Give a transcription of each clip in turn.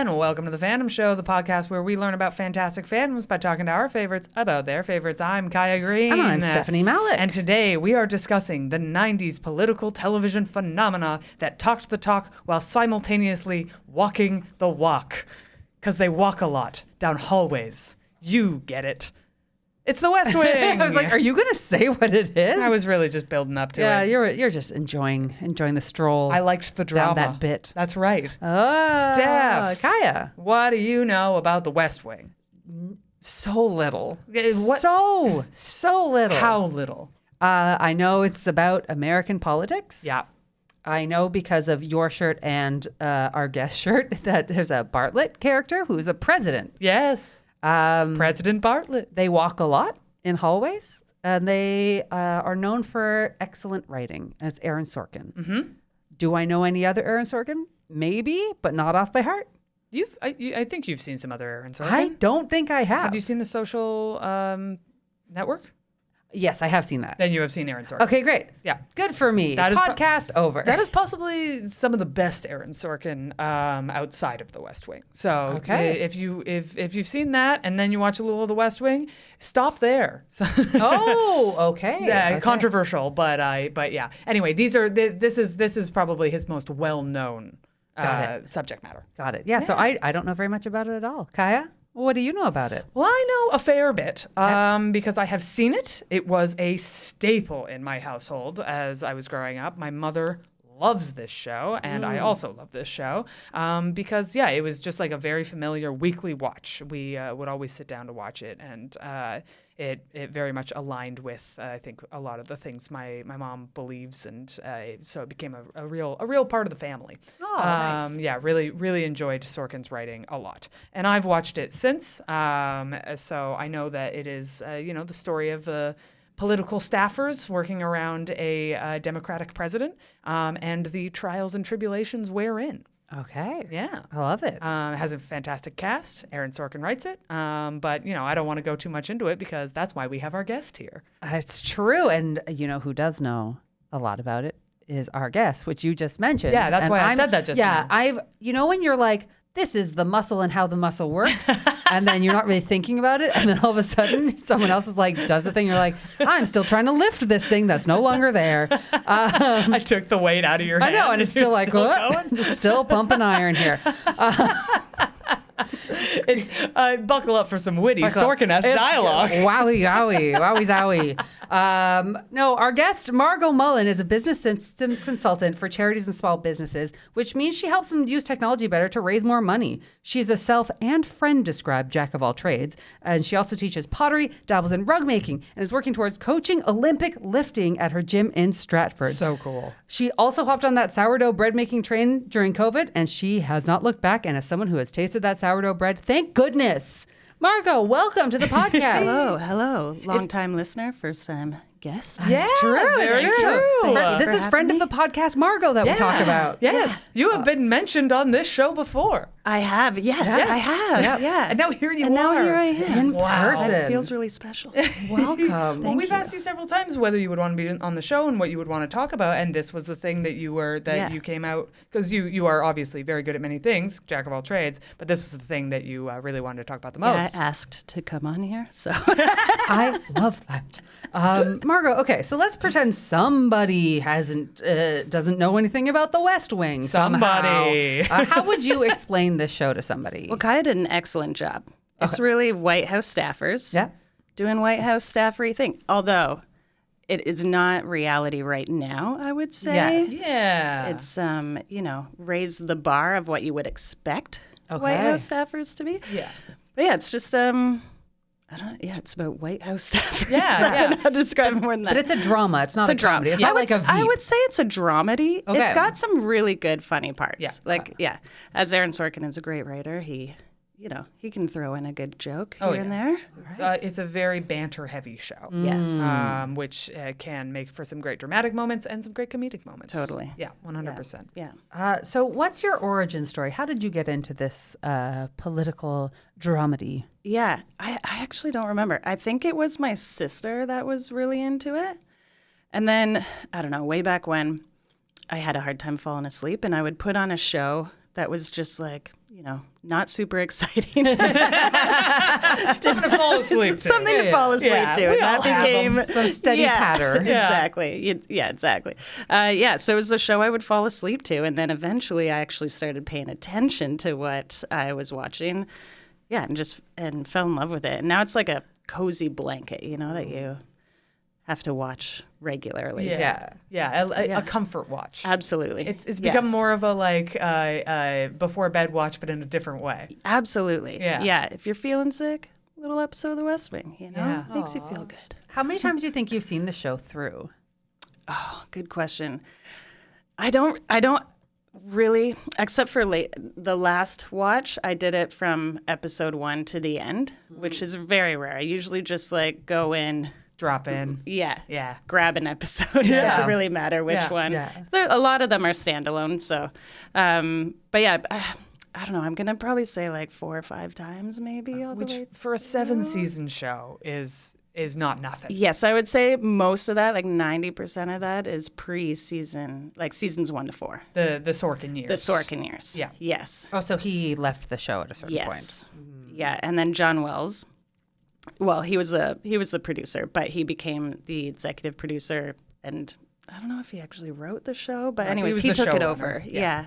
And welcome to the Fandom Show, the podcast where we learn about fantastic fandoms by talking to our favorites about their favorites. I'm Kaya Green. And I'm Stephanie Malik. And today we are discussing the 90s political television phenomena that talked the talk while simultaneously walking the walk. Because they walk a lot down hallways. You get it. It's The West Wing. I was like, are you going to say what it is? I was really just building up to it. Yeah, you're just enjoying the stroll. I liked the drama. Down that bit. That's right. Oh, Steph. Kaya. What do you know about The West Wing? So little. What? So little. How little? I know it's about American politics. Yeah. I know because of your shirt and our guest shirt that there's a Bartlett character who's a president. Yes. President Bartlett. They walk a lot in hallways, and they are known for excellent writing. And it's Aaron Sorkin. Mm-hmm. Do I know any other Aaron Sorkin? Maybe, but not off by heart. I think you've seen some other Aaron Sorkin. I don't think I have. Have you seen The Social Network? Yes, I have seen that. Then you have seen Aaron Sorkin. Okay, great. Yeah. Good for me. That is podcast over. That is possibly some of the best Aaron Sorkin outside of The West Wing. So okay. if you've seen that and then you watch a little of The West Wing, stop there. Oh, okay. Yeah, okay. Controversial, but yeah. Anyway, this is probably his most well-known subject matter. Got it. Yeah. So I don't know very much about it at all. Kaya, what do you know about it? Well, I know a fair bit because I have seen it. It was a staple in my household as I was growing up. My mother loves this show, and I also love this show because, it was just like a very familiar weekly watch. We would always sit down to watch it, and it very much aligned with, I think, a lot of the things my mom believes, and so it became a real part of the family. Oh, nice. Yeah, really enjoyed Sorkin's writing a lot, and I've watched it since. So I know that it is, the story of the political staffers working around a Democratic president, and the trials and tribulations werein. Okay. Yeah. I love it. It has a fantastic cast. Aaron Sorkin writes it. But, I don't want to go too much into it because that's why we have our guest here. It's true. And who does know a lot about it is our guest, which you just mentioned. Yeah, that's why I said that just now. Yeah, when you're like, this is the muscle and how the muscle works, and then you're not really thinking about it, and then all of a sudden someone else is like, does the thing, you're like, I'm still trying to lift this thing that's no longer there. I took the weight out of your hand. I know, and it's still like, what? Just still pumping iron here. Buckle up for some witty Sorkin-esque dialogue. Wowie zowie. No, our guest, Margo Mullin, is a business systems consultant for charities and small businesses, which means she helps them use technology better to raise more money. She's a self and friend-described jack of all trades, and she also teaches pottery, dabbles in rug making, and is working towards coaching Olympic lifting at her gym in Stratford. So cool. She also hopped on that sourdough bread making train during COVID, and she has not looked back. And as someone who has tasted that sourdough bread, thank goodness. Margo, welcome to the podcast. Hello. Long-time listener, first-time guest. Yeah, very true. This is friend of the podcast, Margo, that we talk about. Yes. You have been mentioned on this show before. I have. Yes. I have. Yeah. And now here you and are. Now here I am. In person. It feels really special. Welcome. Well, we've asked you several times whether you would want to be on the show and what you would want to talk about, and this was the thing that you came out, because you are obviously very good at many things, jack of all trades, but this was the thing that you really wanted to talk about the most. I asked to come on here, so. I love that. Margo, okay, so let's pretend somebody doesn't know anything about the West Wing. Somebody. How would you explain this show to somebody? Well, Kaya did an excellent job. Okay. It's really White House staffers doing White House staffery thing. Although it is not reality right now, I would say. Yes. Yeah. It's raise the bar of what you would expect White House staffers to be. Yeah. But it's just it's about White House staffers. Yeah, I don't know how to describe it more than that. But it's a drama. It's not a comedy. It's not like a Veep. I would say it's a dramedy. Okay. It's got some really good funny parts. Yeah. As Aaron Sorkin is a great writer, he can throw in a good joke here and there. It's a very banter-heavy show. Yes. Which can make for some great dramatic moments and some great comedic moments. Totally. Yeah, 100%. Yeah. So what's your origin story? How did you get into this political dramedy? Yeah, I actually don't remember. I think it was my sister that was really into it. And then, I don't know, way back when, I had a hard time falling asleep, and I would put on a show that was just like, not super exciting. Something to fall asleep to. Something to fall asleep to. And that became some steady patter. Exactly. Yeah, exactly. So it was the show I would fall asleep to. And then eventually I actually started paying attention to what I was watching. Yeah, and fell in love with it. And now it's like a cozy blanket, that you have to watch regularly. A comfort watch. Absolutely. It's become more of a before bed watch, but in a different way. Absolutely. Yeah. If you're feeling sick, a little episode of The West Wing, makes you feel good. How many times do you think you've seen the show through? Oh, good question. I don't really, except for the last watch, I did it from episode 1 to the end, which is very rare. I usually just go in. Drop in. Yeah. Grab an episode. It doesn't really matter which one. Yeah. A lot of them are standalone. So, but yeah, I don't know. I'm going to probably say 4 or 5 times maybe. Which for a 7-season show is not nothing. Yes, I would say most of that, 90% of that is pre-season, seasons 1 to 4. The Sorkin years. The Sorkin years. Yeah. Yes. Oh, so he left the show at a certain point. Mm-hmm. Yeah, and then John Wells. Well, he was the producer, but he became the executive producer, and I don't know if he actually wrote the show, but anyways, he took it over. Yeah,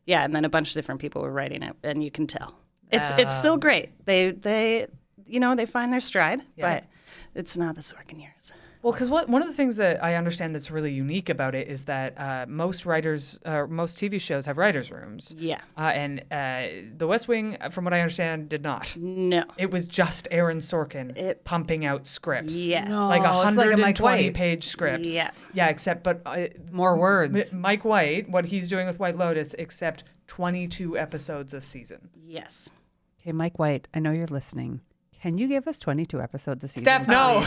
and then a bunch of different people were writing it, and you can tell it's still great. They find their stride, but it's not the Sorkin years. Well, because one of the things that I understand that's really unique about it is that most writers, most TV shows have writers' rooms. Yeah. And The West Wing, from what I understand, did not. No. It was just Aaron Sorkin pumping out scripts. Yes. No, 120-page scripts. Yeah. Yeah, except more words. Mike White, what he's doing with White Lotus, except 22 episodes a season. Yes. Okay, Mike White, I know you're listening. Can you give us 22 episodes a season? Steph, no.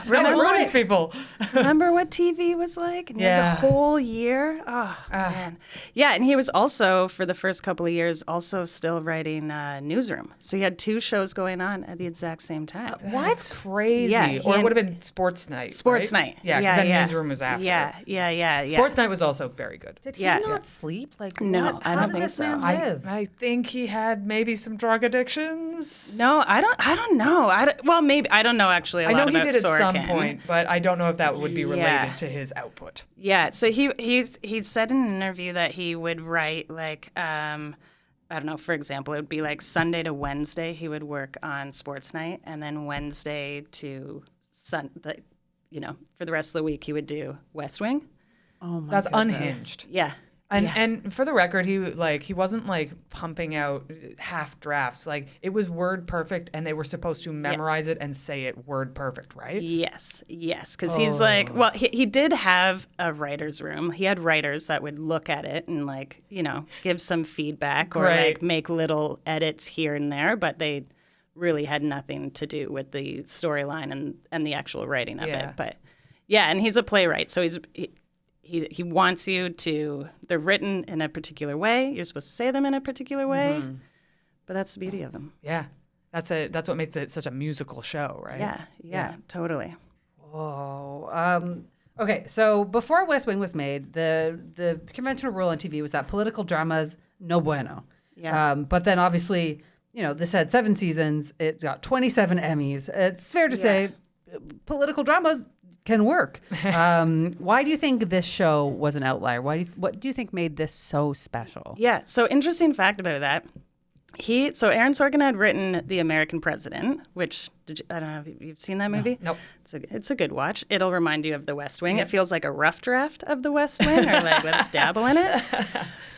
Really ruins people. Remember what TV was like? And the whole year? Oh, man. Yeah, and he was also, for the first couple of years, also still writing Newsroom. So he had 2 shows going on at the exact same time. What? That's crazy. Yeah, or it would have been Sports Night. Sports right? Night. Yeah, because then Newsroom was after. Yeah. Sports Night was also very good. Did he not sleep? No, I don't think so. I think he had maybe some drug addictions. No, I don't know. Well, maybe I don't know actually. I know he did at Sorkin. some point, but I don't know if that would be related to his output. Yeah. So he said in an interview that he would write I don't know. For example, it would be Sunday to Wednesday he would work on Sports Night, and then Wednesday to Sunday, for the rest of the week he would do West Wing. Oh my! That's goodness. unhinged. Yeah. And for the record, he wasn't pumping out half drafts. It was word perfect, and they were supposed to memorize it and say it word perfect, right? Yes, because he's he did have a writer's room. He had writers that would look at it and give some feedback or make little edits here and there, but they really had nothing to do with the storyline and the actual writing of it. But and he's a playwright, so He wants you to, they're written in a particular way. You're supposed to say them in a particular way. Mm-hmm. But that's the beauty of them. Yeah. That's what makes it such a musical show, right? Yeah, totally. Whoa. Okay, so before West Wing was made, the conventional rule on TV was that political dramas, no bueno. Yeah. But then obviously, this had 7 seasons. It's got 27 Emmys. It's fair to say political dramas can work. Why do you think this show was an outlier? What do you think made this so special? Yeah, so interesting fact about that. Aaron Sorkin had written The American President, which I don't know if you've seen that movie. Nope. It's a good watch. It'll remind you of The West Wing. Yep. It feels like a rough draft of The West Wing, or let's dabble in it.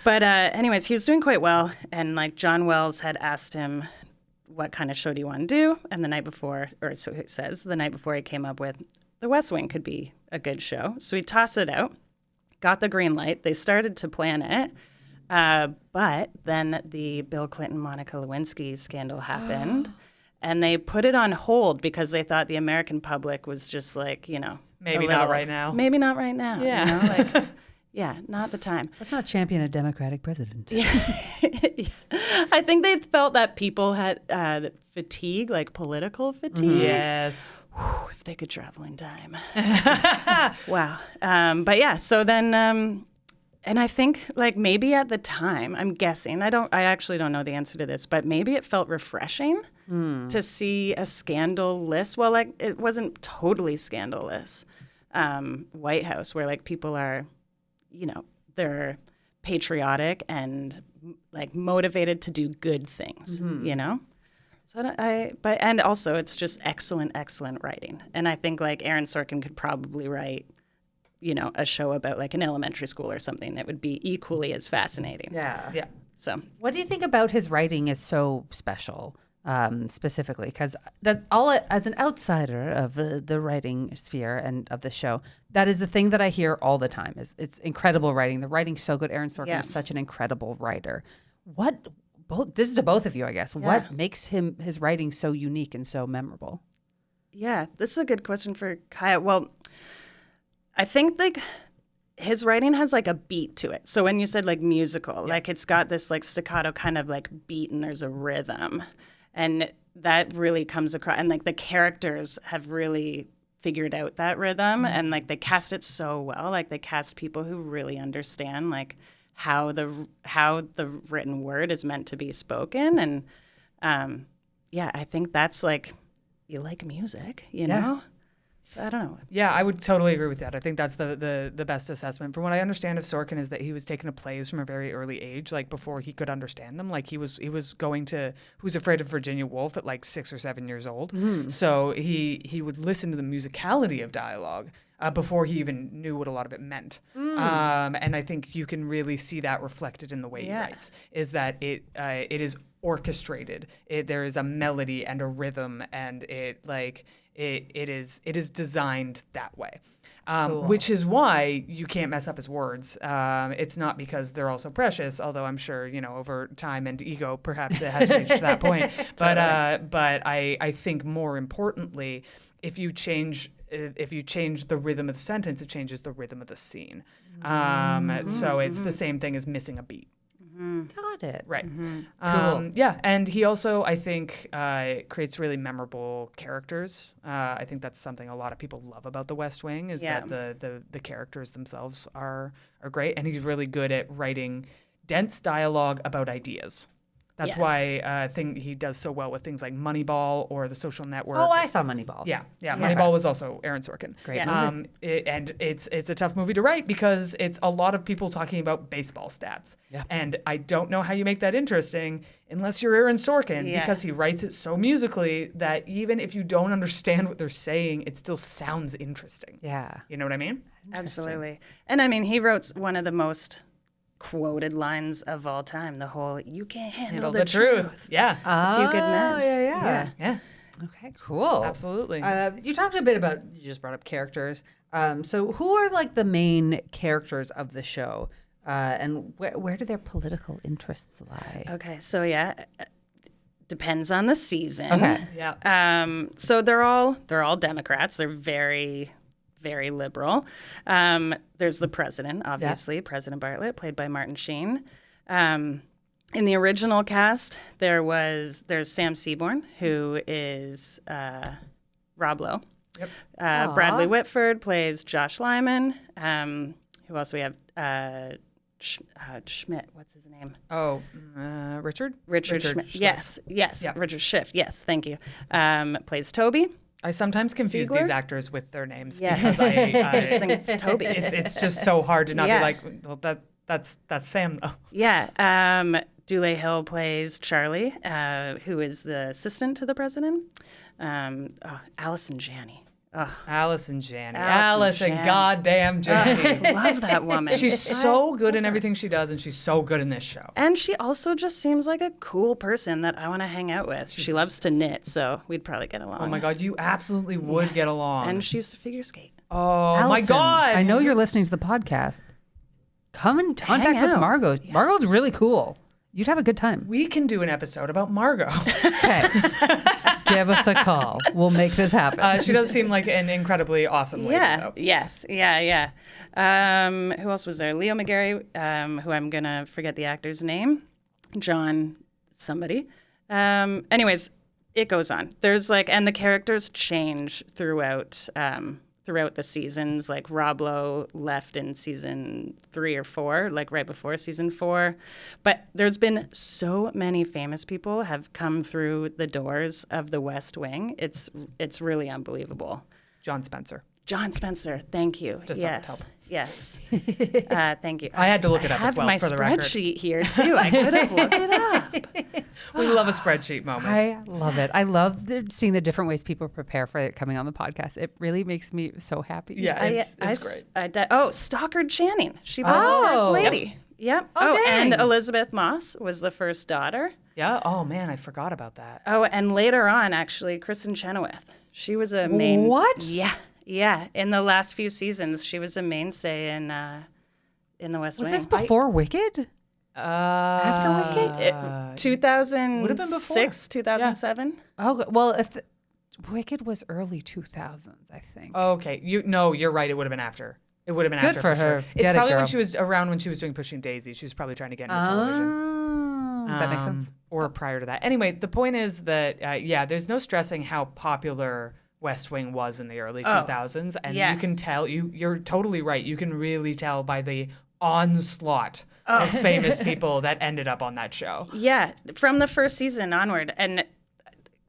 But anyways, he was doing quite well, and John Wells had asked him, what kind of show do you want to do? And the night before he came up with, The West Wing could be a good show. So we tossed it out, got the green light. They started to plan it. But then the Bill Clinton, Monica Lewinsky scandal happened. And they put it on hold because they thought the American public was just maybe not right now. Maybe not right now. Yeah. Not the time. Let's not champion a Democratic president. Yeah. I think they felt that people had fatigue, political fatigue. Mm-hmm. Yes. Whew, if they could travel in time. Wow. But so then And I think like maybe at the time, I'm guessing, I actually don't know the answer to this, but maybe it felt refreshing to see a scandal-less, well, like it wasn't totally scandalous, White House where like people are, they're patriotic and like motivated to do good things, So and also it's just excellent writing. And I think like Aaron Sorkin could probably write, a show about like an elementary school or something that would be equally as fascinating. Yeah. So What do you think about his writing is so special, specifically? Because that's all, as an outsider of the writing sphere and of the show, that is the thing that I hear all the time. Is it's incredible writing. The writing's so good. Aaron Sorkin is such an incredible writer. This is to both of you, I guess. Yeah. What makes his writing so unique and so memorable? Yeah, this is a good question for Kaya. Well, I think like his writing has like a beat to it. So when you said like musical, like it's got this like staccato kind of like beat and there's a rhythm. And that really comes across. And like the characters have really figured out that rhythm and like they cast it so well. Like they cast people who really understand like how the written word is meant to be spoken. And I think that's like, you like music, you know? I don't know. Yeah, I would totally agree with that. I think that's the best assessment. From what I understand of Sorkin is that he was taken to plays from a very early age, like before he could understand them. Like he was going to Who's Afraid of Virginia Woolf at like 6 or 7 years old. So he would listen to the musicality of dialogue before he even knew what a lot of it meant. And I think you can really see that reflected in the way he writes, is that it is orchestrated. There is a melody and a rhythm, and it is designed that way. Cool. Which is why you can't mess up his words. It's not because they're also precious, although I'm sure, over time and ego, perhaps it has reached that point. But I think more importantly, if you change the rhythm of the sentence, it changes the rhythm of the scene. So it's the same thing as missing a beat. Got it. Right. Cool. And he also, I think, creates really memorable characters. I think that's something a lot of people love about The West Wing, is that the characters themselves are great. And he's really good at writing dense dialogue about ideas. That's why he does so well with things like Moneyball or The Social Network. Oh, I saw Moneyball. Yeah. Moneyball was also Aaron Sorkin. Great movie. And it's a tough movie to write because it's a lot of people talking about baseball stats. Yeah. And I don't know how you make that interesting unless you're Aaron Sorkin, because he writes it so musically that even if you don't understand what they're saying, it still sounds interesting. Yeah. You know what I mean? Absolutely. And I mean, he wrote one of the most quoted lines of all time, the whole "you can't handle the truth." Yeah. A Few Good Men. Yeah. Okay, cool. Absolutely. You talked a bit about, you just brought up characters. So who are like the main characters of the show, and where do their political interests lie? Okay, so depends on the season. Okay. Yeah. So they're all Democrats. They're very, very liberal. There's the president, obviously, President Bartlett, played by Martin Sheen. In the original cast, there's Sam Seaborn, who is Rob Lowe. Yep. Bradley Whitford plays Josh Lyman. Who else we have? Schmidt. What's his name? Oh, Richard? Richard Schmidt. Schliff. Yes. Yeah. Richard Schiff. Yes, thank you. Plays Toby. I sometimes confuse Ziegler? these actors with their names Yes. because I just think it's Toby. It's just so hard to not be like, well, that's Sam though. Yeah. Dule Hill plays Charlie, who is the assistant to the president. Allison Janney. Allison Janney. Allison Allison goddamn Janney. I love that woman. She's so good in everything she does, and she's so good in this show. And she also just seems like a cool person that I want to hang out with. She loves to knit, so we'd probably get along. Oh my God, you absolutely would get along. And she used to figure skate. Oh Allison, my God. I know you're listening to the podcast. Come in contact Hang with out. Margo. Yeah. Margo's really cool. You'd have a good time. We can do an episode about Margo. Okay. Give us a call. We'll make this happen. She does seem like an incredibly awesome lady, though. Yes. Yeah. Who else was there? Leo McGarry, who I'm going to forget the actor's name. John somebody. Anyways, it goes on. There's and the characters change throughout throughout the seasons. Like Rob Lowe left in season 3 or 4, like right before season 4. But there's been so many famous people have come through the doors of the West Wing. It's really unbelievable. John Spencer. John Spencer, thank you. Just thought it'd help. Yes. Thank you. I had to look it up as well for the record. I have my spreadsheet here too. I could have looked it up. We love a spreadsheet moment. I love it. I love seeing the different ways people prepare for it coming on the podcast. It really makes me so happy. Yeah, it's great. Stockard Channing. She played the first lady. Yep. Dang. And Elizabeth Moss was the first daughter. Yeah. Oh man, I forgot about that. Oh, and later on, actually, Kristen Chenoweth. She was a main. What? Yeah. Yeah. In the last few seasons, she was a mainstay in the West Wing. Was this before Wicked? After Wicked? 2006, would have been before. 2007. Oh, well, Wicked was early 2000s, I think. Okay. You're right. It would have been after. It would have been Good after for sure. her. It's Get it, probably when girl. she was around when she was doing Pushing Daisy. She was probably trying to get into television. That makes sense. Or prior to that. Anyway, the point is that, there's no stressing how popular West Wing was in the early 2000s. And you can tell, you're totally right. You can really tell by the onslaught of famous people that ended up on that show. Yeah, from the first season onward. And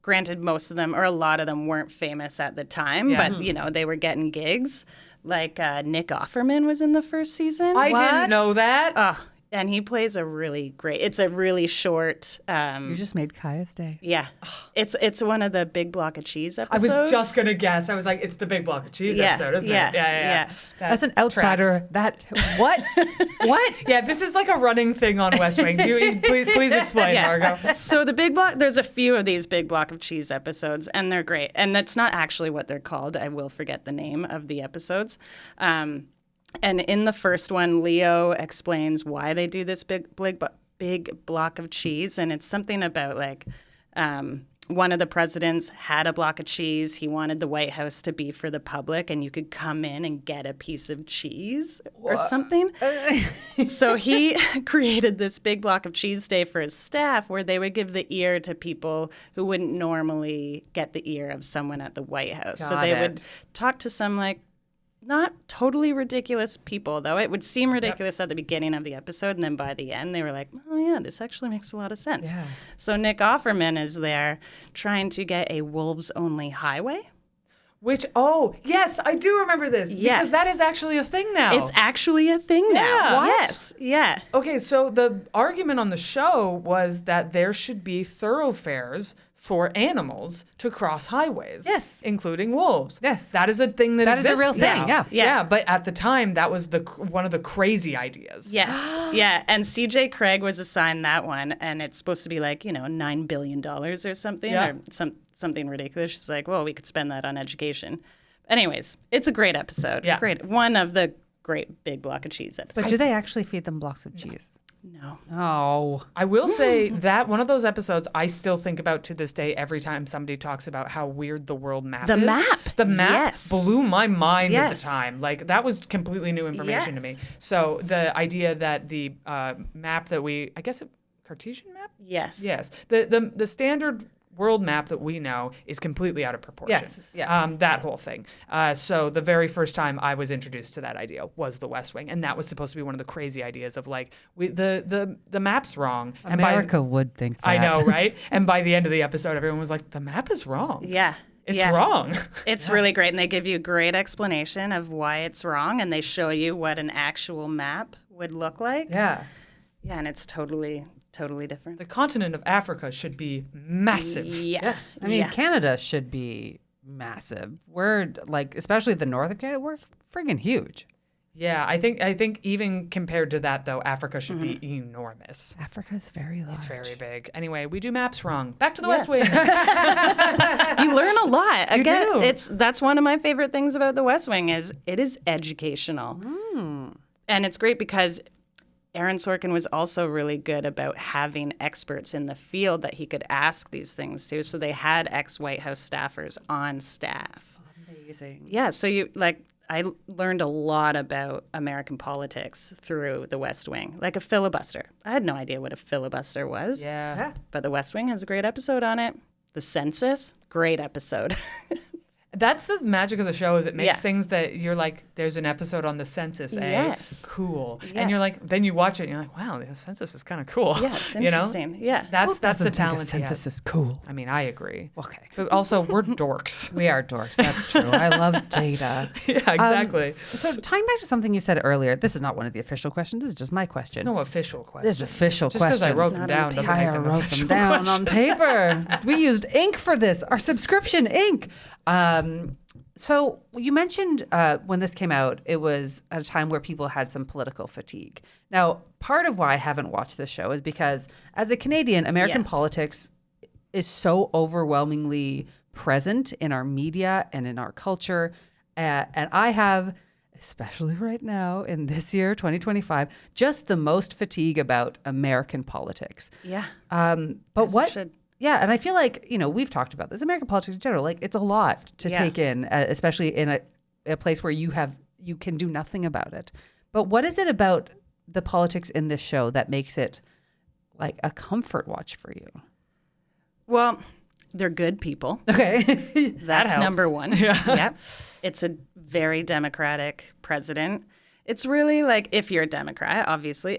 granted, most of them, or a lot of them, weren't famous at the time, but, they were getting gigs. Like Nick Offerman was in the first season. I didn't know that. And he plays it's a really short. You just made Kaya's day. Yeah. It's one of the Big Block of Cheese I episodes. was just going to guess. I was like, it's the Big Block of Cheese episode, isn't it? Yeah. As an outsider, what? Yeah, this is like a running thing on West Wing. Please explain, Margo. So the Big Block, there's a few of these Big Block of Cheese episodes, and they're great. And that's not actually what they're called. I will forget the name of the episodes. And in the first one, Leo explains why they do this big block of cheese. And it's something about like one of the presidents had a block of cheese. He wanted the White House to be for the public, and you could come in and get a piece of cheese or something. So he created this big block of cheese day for his staff where they would give the ear to people who wouldn't normally get the ear of someone at the White House. So they would talk to some not totally ridiculous people, though. It would seem ridiculous at the beginning of the episode, and then by the end, they were like, oh, yeah, this actually makes a lot of sense. Yeah. So Nick Offerman is there trying to get a wolves-only highway. Which, yes, I do remember this. Yeah. Because that is actually a thing now. It's actually a thing now. Yeah. What? Yes. Yeah. Okay, so the argument on the show was that there should be thoroughfares for animals to cross highways. Yes. Including wolves. Yes. That is a thing that exists is a real thing, now. yeah. But at the time, that was one of the crazy ideas. Yes. Yeah. And CJ Craig was assigned that one, and it's supposed to be like, $9 billion or something, or something ridiculous. She's like, well, we could spend that on education. Anyways, it's a great episode. Yeah. Great. One of the great Big Block of Cheese episodes. But do they actually feed them blocks of cheese? No. Oh. I will say that one of those episodes I still think about to this day every time somebody talks about how weird the world map is. The map. Yes. Blew my mind at the Yes. time. Like, that was completely new information to me. So the idea that the map that Cartesian map? Yes. Yes. The standard world map that we know is completely out of proportion. Yes. That whole thing. So the very first time I was introduced to that idea was the West Wing, and that was supposed to be one of the crazy ideas of like the map's wrong. America would think that. I know, right? And by the end of the episode, everyone was like, the map is wrong. Yeah. It's wrong. It's really great, and they give you a great explanation of why it's wrong, and they show you what an actual map would look like. Yeah. Yeah, and it's totally different. The continent of Africa should be massive. Yeah. I mean, Canada should be massive. We're especially the north of Canada, we're friggin' huge. Yeah, I think even compared to that, though, Africa should be enormous. Africa's very large. It's very big. Anyway, we do maps wrong. Back to the West Wing. You learn a lot. You Again, do. That's one of my favorite things about the West Wing is it is educational. And it's great because Aaron Sorkin was also really good about having experts in the field that he could ask these things to. So they had ex-White House staffers on staff. Amazing. Yeah, so I learned a lot about American politics through the West Wing, like a filibuster. I had no idea what a filibuster was. Yeah. But the West Wing has a great episode on it. The census, great episode. That's the magic of the show, is it makes Yeah. things that you're like, there's an episode on the census, Yes. cool. Yes. And you're like, then you watch it and you're like, wow, the census is kind of cool. Yeah, it's You know? interesting. Yeah. That's the talent he Census has. is cool. I mean, I agree. Okay. But also, we're dorks. We are dorks. That's true. I love data. Yeah, exactly. So tying back to something you said earlier, this is not one of the official questions. This is just my question. No official question. This is official Just because I questions. wrote them down doesn't make I them wrote them official down on questions. paper. We used ink for this, our subscription ink. So you mentioned when this came out, it was at a time where people had some political fatigue. Now, part of why I haven't watched this show is because as a Canadian, American Yes. politics is so overwhelmingly present in our media and in our culture. And I have, especially right now in this year, 2025, just the most fatigue about American politics. Yeah. But As you what? should. Yeah, and I feel like, we've talked about this. American politics in general, like it's a lot to Yeah. take in, especially in a place where you can do nothing about it. But what is it about the politics in this show that makes it like a comfort watch for you? Well, they're good people. Okay. That's helps. number one. Yeah. Yep. It's a very democratic president. It's really like, if you're a Democrat, obviously,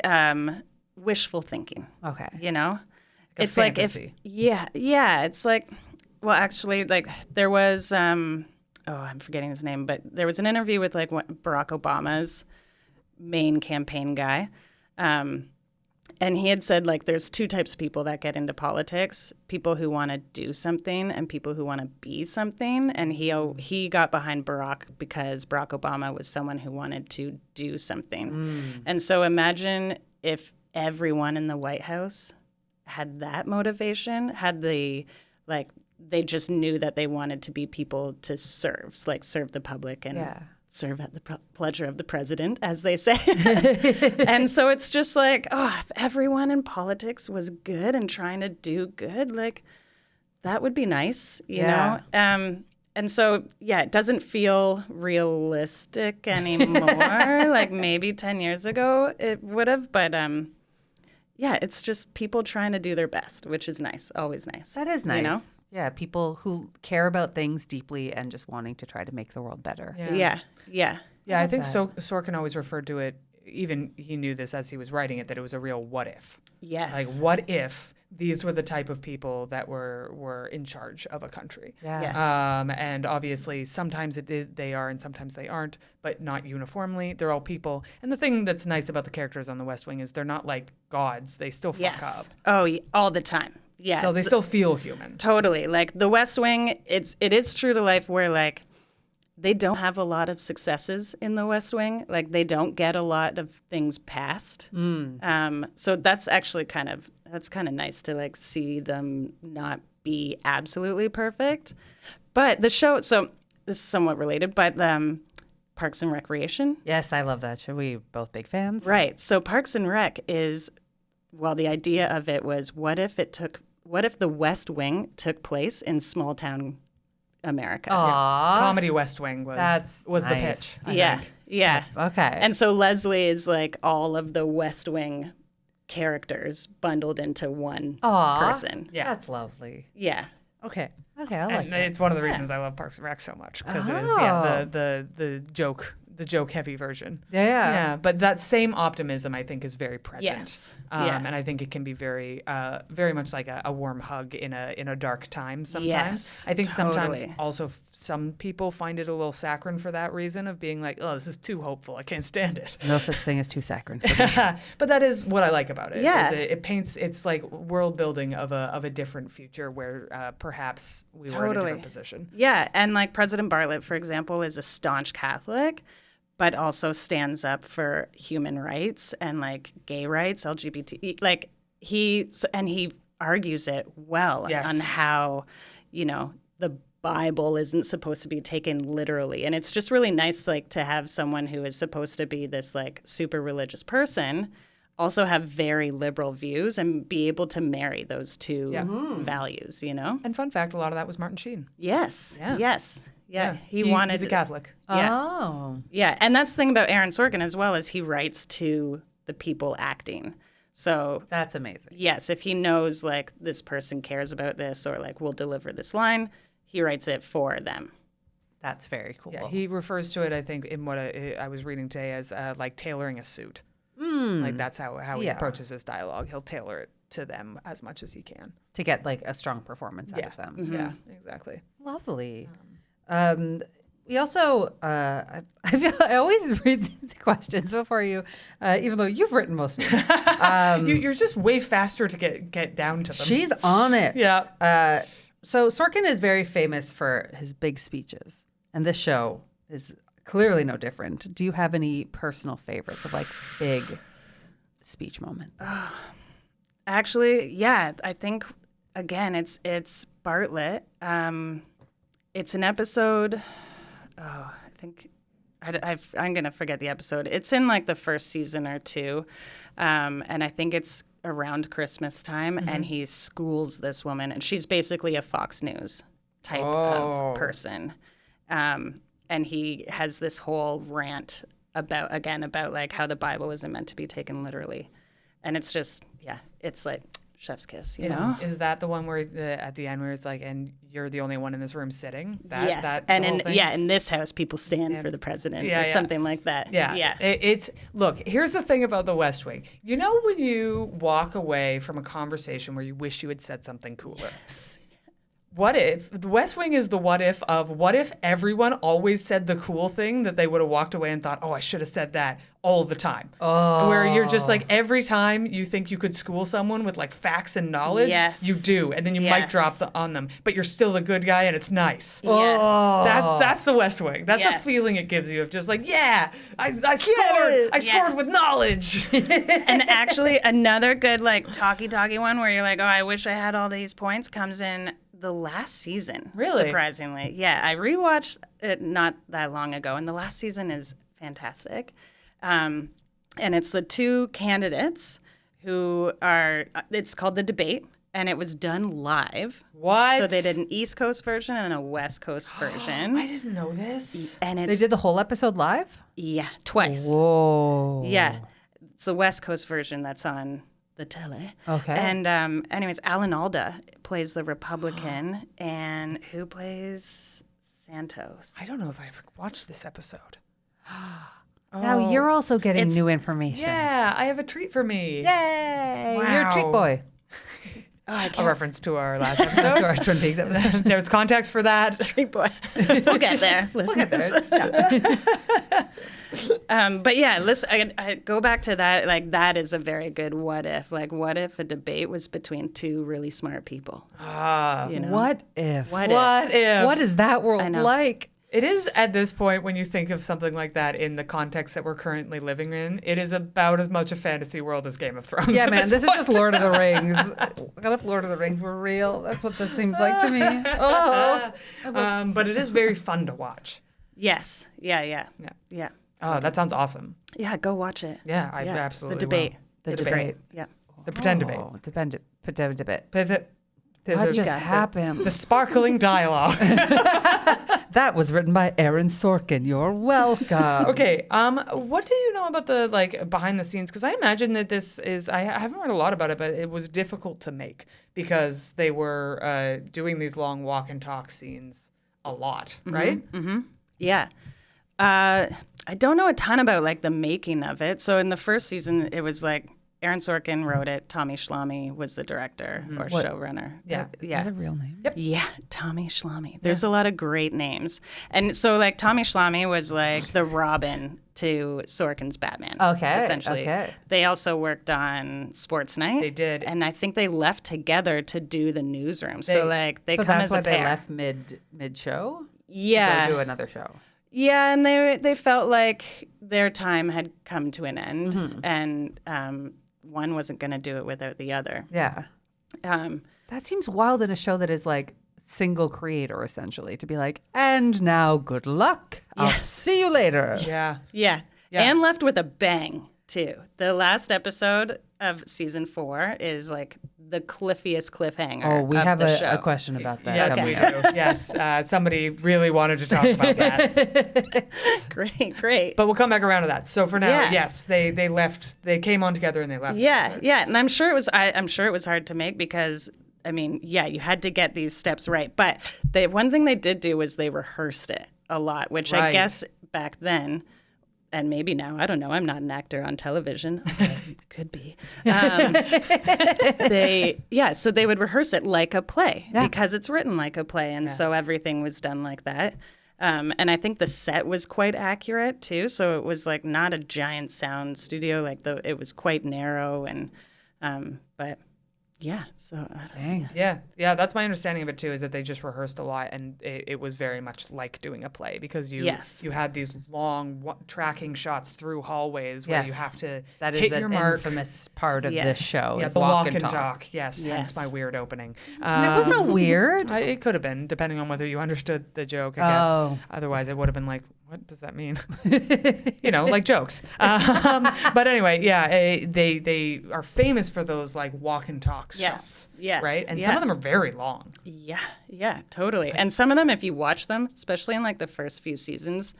wishful thinking, Okay. you know? Like a it's like, if, fantasy. yeah. It's like, well, actually, like there was, I'm forgetting his name, but there was an interview with like Barack Obama's main campaign guy. And he had said, like, there's two types of people that get into politics: people who want to do something and people who want to be something. And he got behind Barack because Barack Obama was someone who wanted to do something. And so imagine if everyone in the White House had that motivation, they just knew that they wanted to be people to serve, like serve the public and Yeah. serve at the pleasure of the president, as they say. And so it's just like, if everyone in politics was good and trying to do good, like that would be nice, you Yeah. know? And so, it doesn't feel realistic anymore. Like maybe 10 years ago it would have, but it's just people trying to do their best, which is nice, always nice. That is nice. You know? Yeah, people who care about things deeply and just wanting to try to make the world better. Yeah. Yeah, I think that. Sorkin always referred to it, even he knew this as he was writing it, that it was a real what if. Yes. Like, what if these were the type of people that were in charge of a country? Yeah. Yes. And obviously, sometimes they are and sometimes they aren't, but not uniformly. They're all people. And the thing that's nice about the characters on The West Wing is they're not like gods. They still fuck up. Oh, all the time. Yeah. So they still feel human. Totally. Like The West Wing, it is true to life where like they don't have a lot of successes in The West Wing. Like they don't get a lot of things passed. So that's actually kind of nice to like see them not be absolutely perfect. But the show, so this is somewhat related, but Parks and Recreation. Yes, I love that show. We both big fans. Right. So Parks and Rec is, well, the idea of it was what if the West Wing took place in small town America? Aww. Comedy West Wing was the nice. pitch. I Yeah. think. Yeah. Okay. And so Leslie is like all of the West Wing characters bundled into one Aww. person. Yeah. That's lovely. Yeah. Okay. Okay, I like And that. it's one of the reasons I love Parks and Rec so much, because it is Oh. the joke heavy version. Yeah. But that same optimism, I think, is very present. Yes. Yeah. And I think it can be very much like a warm hug in a dark time sometimes. Yes, I think sometimes totally. also some people find it a little saccharine for that reason of being like, oh, this is too hopeful. I can't stand it. No such thing as too saccharine. For me. But that is what I like about it. Yeah. Is it paints, it's like world building of a different future where perhaps we were in a Totally. different position. Yeah. And like President Bartlett, for example, is a staunch Catholic, but also stands up for human rights and like gay rights, LGBT. Like he argues it well Yes. on how, the Bible isn't supposed to be taken literally. And it's just really nice like to have someone who is supposed to be this like super religious person also have very liberal views and be able to marry those two values, And fun fact, a lot of that was Martin Sheen. Yes. Yeah. Yes. Yeah. He's a Catholic. Yeah. Oh. Yeah, and that's the thing about Aaron Sorkin as well, is he writes to the people acting. So That's amazing. yes, if he knows like this person cares about this or like will deliver this line, he writes it for them. That's very cool. Yeah, he refers to it, I think, in what I was reading today as like tailoring a suit. Like that's how he approaches his dialogue. He'll tailor it to them as much as he can to get like a strong performance out of them. Mm-hmm. Yeah, exactly. Lovely. We also, I feel I always read the questions before you, even though you've written most of them. You're just way faster to get down to them. She's on it. Yeah. So Sorkin is very famous for his big speeches, and this show is clearly no different. Do you have any personal favorites of like big speech moments? Actually, yeah, I think again it's Bartlett. It's an episode. Oh, I think I'm gonna forget the episode. It's in like the first season or two, and I think it's around Christmas time. And he schools this woman, and she's basically a Fox News type of person. And he has this whole rant about like how the Bible isn't meant to be taken literally, and it's just it's like chef's kiss, you know? Is that the one where at the end where it's like, and you're the only one in this room sitting? Yes, and in this house, people stand for the president or something like that. Yeah. It's look, here's the thing about The West Wing. You know when you walk away from a conversation where you wish you had said something cooler? Yes. What if The West Wing is the what if everyone always said the cool thing that they would have walked away and thought, oh, I should have said that all the time. Oh. Where you're just like, every time you think you could school someone with like facts and knowledge, you do. And then you might drop on them, but you're still a good guy and it's nice. Yes. Oh. That's The West Wing. That's the feeling it gives you of just like, I scored with knowledge. And actually another good like talky one where you're like, oh, I wish I had all these points comes in the last season. Really? Surprisingly. Yeah, I rewatched it not that long ago, and the last season is fantastic. And it's the two candidates who are, it's called The Debate, and it was done live. What? So they did an East Coast version and a West Coast version. I didn't know this. And they did the whole episode live? Yeah, twice. Whoa. Yeah. It's the West Coast version that's on the tele. Okay. And anyways, Alan Alda plays the Republican, and who plays Santos? I don't know if I ever watched this episode. Now you're also getting new information. Yeah, I have a treat for me. Yay! Wow. You're a treat boy. A reference to our last episode. To our Twin Peaks episode. There's context for that. Treat boy. We'll get there. Listeners. But yeah, listen. I go back to that. Like that is a very good what if. Like what if a debate was between two really smart people? You know? What if? What if? What is that world like? It is at this point when you think of something like that in the context that we're currently living in, it is about as much a fantasy world as Game of Thrones. Yeah, man, this is just Lord of the Rings. What if Lord of the Rings were real? That's what this seems like to me. Oh. But it is very fun to watch. Yes. Yeah. Oh, that sounds awesome. Yeah, go watch it. Yeah, I absolutely The debate. will. The debate. Yeah. The pretend debate. Pretend debate. Pivot. What just happened? The sparkling dialogue. That was written by Aaron Sorkin. You're welcome. Okay. What do you know about the like behind the scenes? Because I imagine that this is. I haven't read a lot about it, but it was difficult to make because they were doing these long walk and talk scenes a lot, right? Mm-hmm. Yeah. I don't know a ton about like the making of it. So in the first season, it was like Aaron Sorkin wrote it. Tommy Schlamme was the director or showrunner. Yeah. Is that a real name? Yep. Yeah, Tommy Schlamme. There's a lot of great names. And so like Tommy Schlamme was like the Robin to Sorkin's Batman. Okay. Essentially. Okay. They also worked on Sports Night. They did. And I think they left together to do the newsroom. So like they so come that's as why a pair. they left mid show? Yeah. To go do another show. Yeah, and they felt like their time had come to an end, and one wasn't going to do it without the other. Yeah. That seems wild in a show that is like single creator, essentially, to be like, and now good luck. I'll see you later. Yeah. And left with a bang, too. The last episode of season 4 is like the cliffiest cliffhanger. Oh, we have the show. a question about that. Yes, we do. Yes, somebody really wanted to talk about that. Great. But we'll come back around to that. So for now, yes, they left. They came on together and they left. Yeah, and I'm sure it was. I'm sure it was hard to make because I mean, you had to get these steps right. But one thing they did do was they rehearsed it. a lot, which I guess back then, and maybe now, I don't know, I'm not an actor on television, although I could be. So they would rehearse it like a play because it's written like a play. And so everything was done like that. And I think the set was quite accurate too. So it was like not a giant sound studio, it was quite narrow but yeah, so Dang. Yeah, that's my understanding of it too, is that they just rehearsed a lot, and it was very much like doing a play, because you had these long tracking shots through hallways where you have to that hit is your an mark. infamous part of this show. Yeah, is the walk and talk. Yes, hence my weird opening. Was that weird? It could have been, depending on whether you understood the joke, I guess. Oh. Otherwise, it would have been like, what does that mean? Like jokes. But anyway, they are famous for those like walk and talk shots. Yes. Right? And some of them are very long. Yeah, totally. And some of them, if you watch them, especially in like the first few seasons,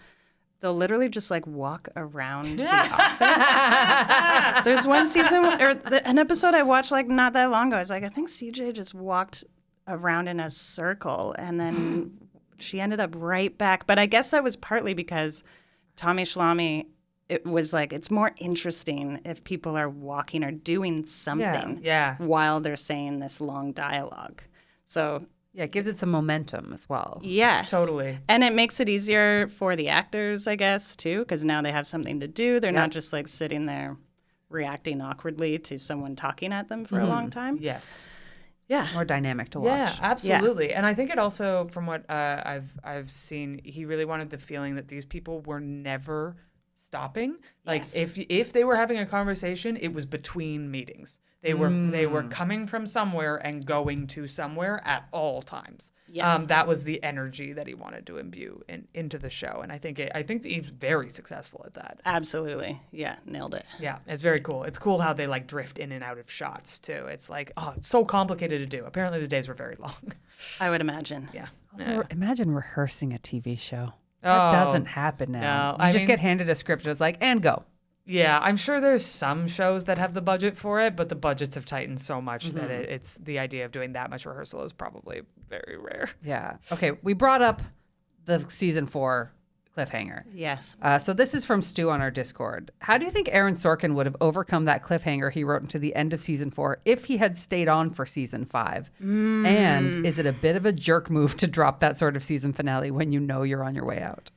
they'll literally just like walk around the office. There's one season an episode I watched like not that long ago. I was like, I think CJ just walked around in a circle, and then she ended up right back. But I guess that was partly because Tommy Shalhoub, it was like, it's more interesting if people are walking or doing something while they're saying this long dialogue. So it gives it some momentum as well. Yeah. Totally. And it makes it easier for the actors, I guess, too, because now they have something to do. They're not just like sitting there reacting awkwardly to someone talking at them for a long time. Yes. Yeah. More dynamic to watch. Yeah, absolutely. Yeah. And I think it also, from what I've seen, he really wanted the feeling that these people were never stopping. Like if they were having a conversation, it was between meetings. They were coming from somewhere and going to somewhere at all times. Yes. That was the energy that he wanted to imbue into the show, and I think he's very successful at that. Absolutely, yeah, nailed it. Yeah, it's very cool. It's cool how they like drift in and out of shots too. It's like, it's so complicated to do. Apparently, the days were very long. I would imagine. Yeah. Also, imagine rehearsing a TV show. That doesn't happen now. No, you just get handed a script. It's like, and go. Yeah, I'm sure there's some shows that have the budget for it, but the budgets have tightened so much that it's the idea of doing that much rehearsal is probably very rare. Yeah. Okay, we brought up the season 4 cliffhanger. Yes. So this is from Stu on our Discord. How do you think Aaron Sorkin would have overcome that cliffhanger he wrote into the end of season 4 if he had stayed on for season 5? And is it a bit of a jerk move to drop that sort of season finale when you know you're on your way out?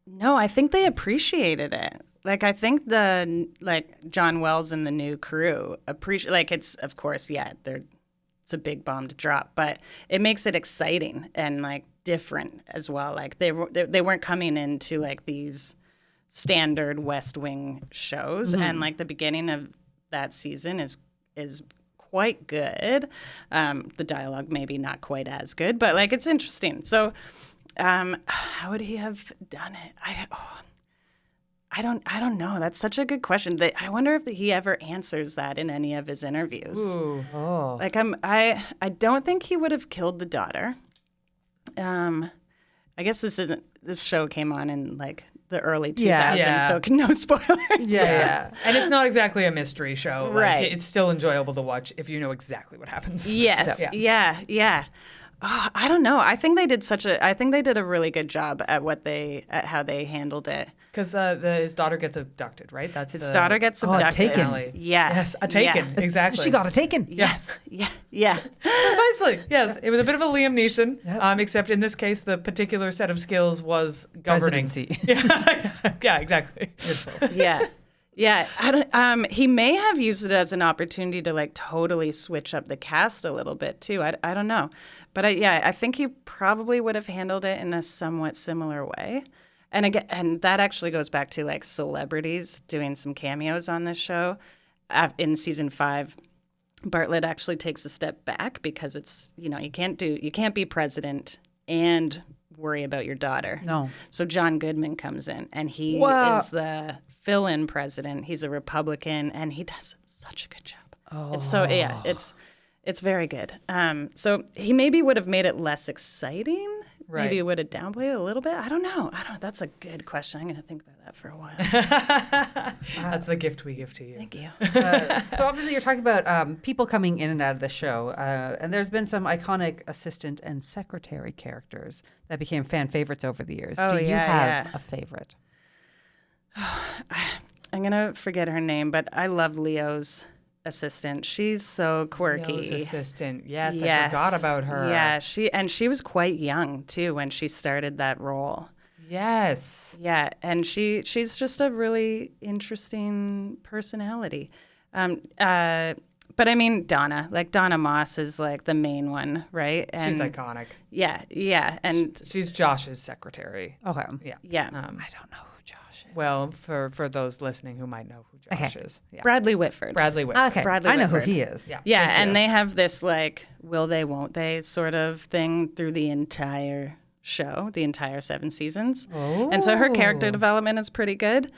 No, I think they appreciated it. Like, I think John Wells and the new crew appreciate, like, it's, of course, it's a big bomb to drop, but it makes it exciting and, like, different as well. Like, they weren't coming into, like, these standard West Wing shows, and, like, the beginning of that season is quite good. The dialogue maybe not quite as good, but, like, it's interesting. So, how would he have done it? I don't know. That's such a good question. I wonder if he ever answers that in any of his interviews. Ooh. Oh. Like I don't think he would have killed the daughter. I guess this show came on in like the early 2000s, so no spoilers. Yeah. And it's not exactly a mystery show. Like, right. It's still enjoyable to watch if you know exactly what happens. Yes. So. Yeah. Oh, I don't know. I think they did a really good job at how they handled it. Because his daughter gets abducted, right? That's his daughter gets abducted. Taken. Yeah. Yes, a taken. Yeah. Exactly. She got a taken. Yes. Yeah. Precisely. Yes. It was a bit of a Liam Neeson, except in this case, the particular set of skills was governing. Presidency. Yeah, exactly. Yeah. He may have used it as an opportunity to like totally switch up the cast a little bit too. I don't know. But I think he probably would have handled it in a somewhat similar way. And again, and that actually goes back to like celebrities doing some cameos on this show. In season 5, Bartlett actually takes a step back because it's, you can't be president and worry about your daughter. No. So John Goodman comes in and he is the fill-in president. He's a Republican and he does such a good job. It's very good. So he maybe would have made it less exciting Right. Maybe it would have downplayed it a little bit. I don't know. That's a good question. I'm going to think about that for a while. That's the gift we give to you. Thank you. So obviously you're talking about people coming in and out of the show, and there's been some iconic assistant and secretary characters that became fan favorites over the years. Oh, Do you yeah, have a favorite? I'm going to forget her name, but I love Leo's assistant. She's so quirky. Leo's assistant. Yes, I forgot about her. Yeah, she was quite young too when she started that role. Yes. Yeah, and she's just a really interesting personality. But I mean Donna Moss is like the main one, right? And She's iconic. Yeah, and She's Josh's secretary. Okay. yeah. I don't know who Josh is. Well, for those listening who might know who Josh is. Yeah. Bradley Whitford. Bradley Whitford. Okay, Bradley I know Whitford. who he is. Yeah. Yeah, thank you. and they have this like will they, won't they sort of thing through the entire show, the entire 7 seasons. And so her character development is pretty good.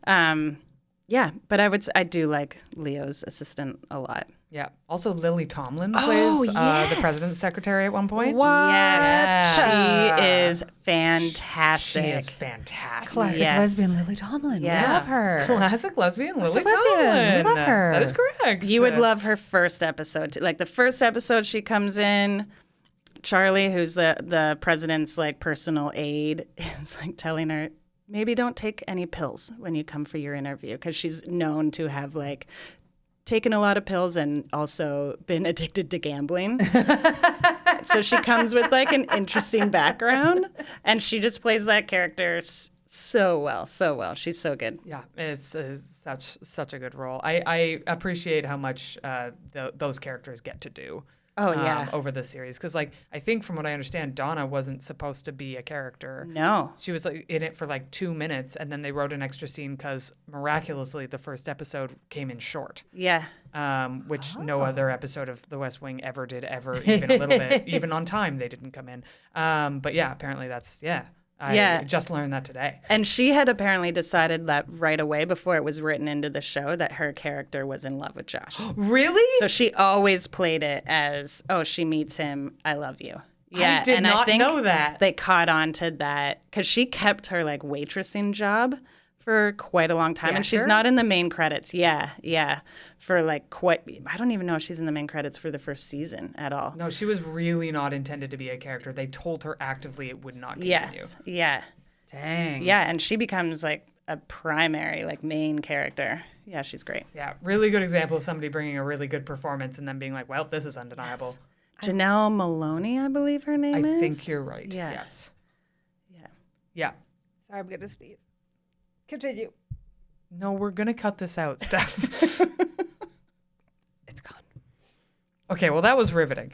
Yeah, but I do like Leo's assistant a lot. Yeah. Also, Lily Tomlin Oh, plays the yes. president's secretary at one point. What? Yes, Yeah. she is fantastic. She is fantastic. Classic Yes. lesbian Lily Tomlin. Yes. We love her. Classic lesbian Lily lesbian. Tomlin. We love her. That is correct. You would love her first episode. Like the first episode, she comes in. Charlie, who's the president's like personal aide, is like telling her, maybe don't take any pills when you come for your interview, because she's known to have like taken a lot of pills and also been addicted to gambling. So she comes with like an interesting background, and she just plays that character so well. She's so good. Yeah, it's such a good role. I appreciate how much those characters get to do. Oh, yeah. Over the series, because like I think from what I understand, Donna wasn't supposed to be a character. No. She was like in it for like 2 minutes, and then they wrote an extra scene because miraculously the first episode came in short. Yeah. Which no other episode of The West Wing ever did, even a little bit. Even on time, they didn't come in. But yeah, apparently I just learned that today. And she had apparently decided that right away before it was written into the show that her character was in love with Josh. Really? So she always played it as, oh, she meets him, I love you. Yeah, I did not think know that. They caught on to that because she kept her like waitressing job for quite a long time, and she's not in the main credits. Yeah, for like I don't even know if she's in the main credits for the first season at all. No, she was really not intended to be a character. They told her actively it would not continue. Yes, yeah. Dang. Yeah, and she becomes like a primary, like main character. Yeah, she's great. Yeah, really good example of somebody bringing a really good performance and then being like, well, this is undeniable. Yes. Janelle Maloney, I believe her name is. I think you're right. Yeah. Yes. Yeah. Sorry, I'm going to sneeze. Continue. No, we're going to cut this out, Steph. It's gone. Okay, well, that was riveting.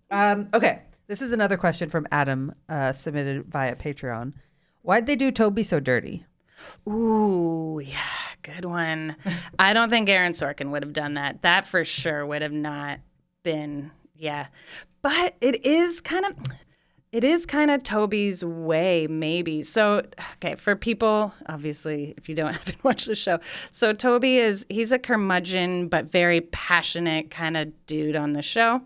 Okay, this is another question from Adam, submitted via Patreon. Why'd they do Toby so dirty? Ooh, yeah, good one. I don't think Aaron Sorkin would have done that. That for sure would have not been, yeah. But it is kind of Toby's way, maybe. So, okay, for people, obviously, if you haven't watched the show. So Toby he's a curmudgeon, but very passionate kind of dude on the show.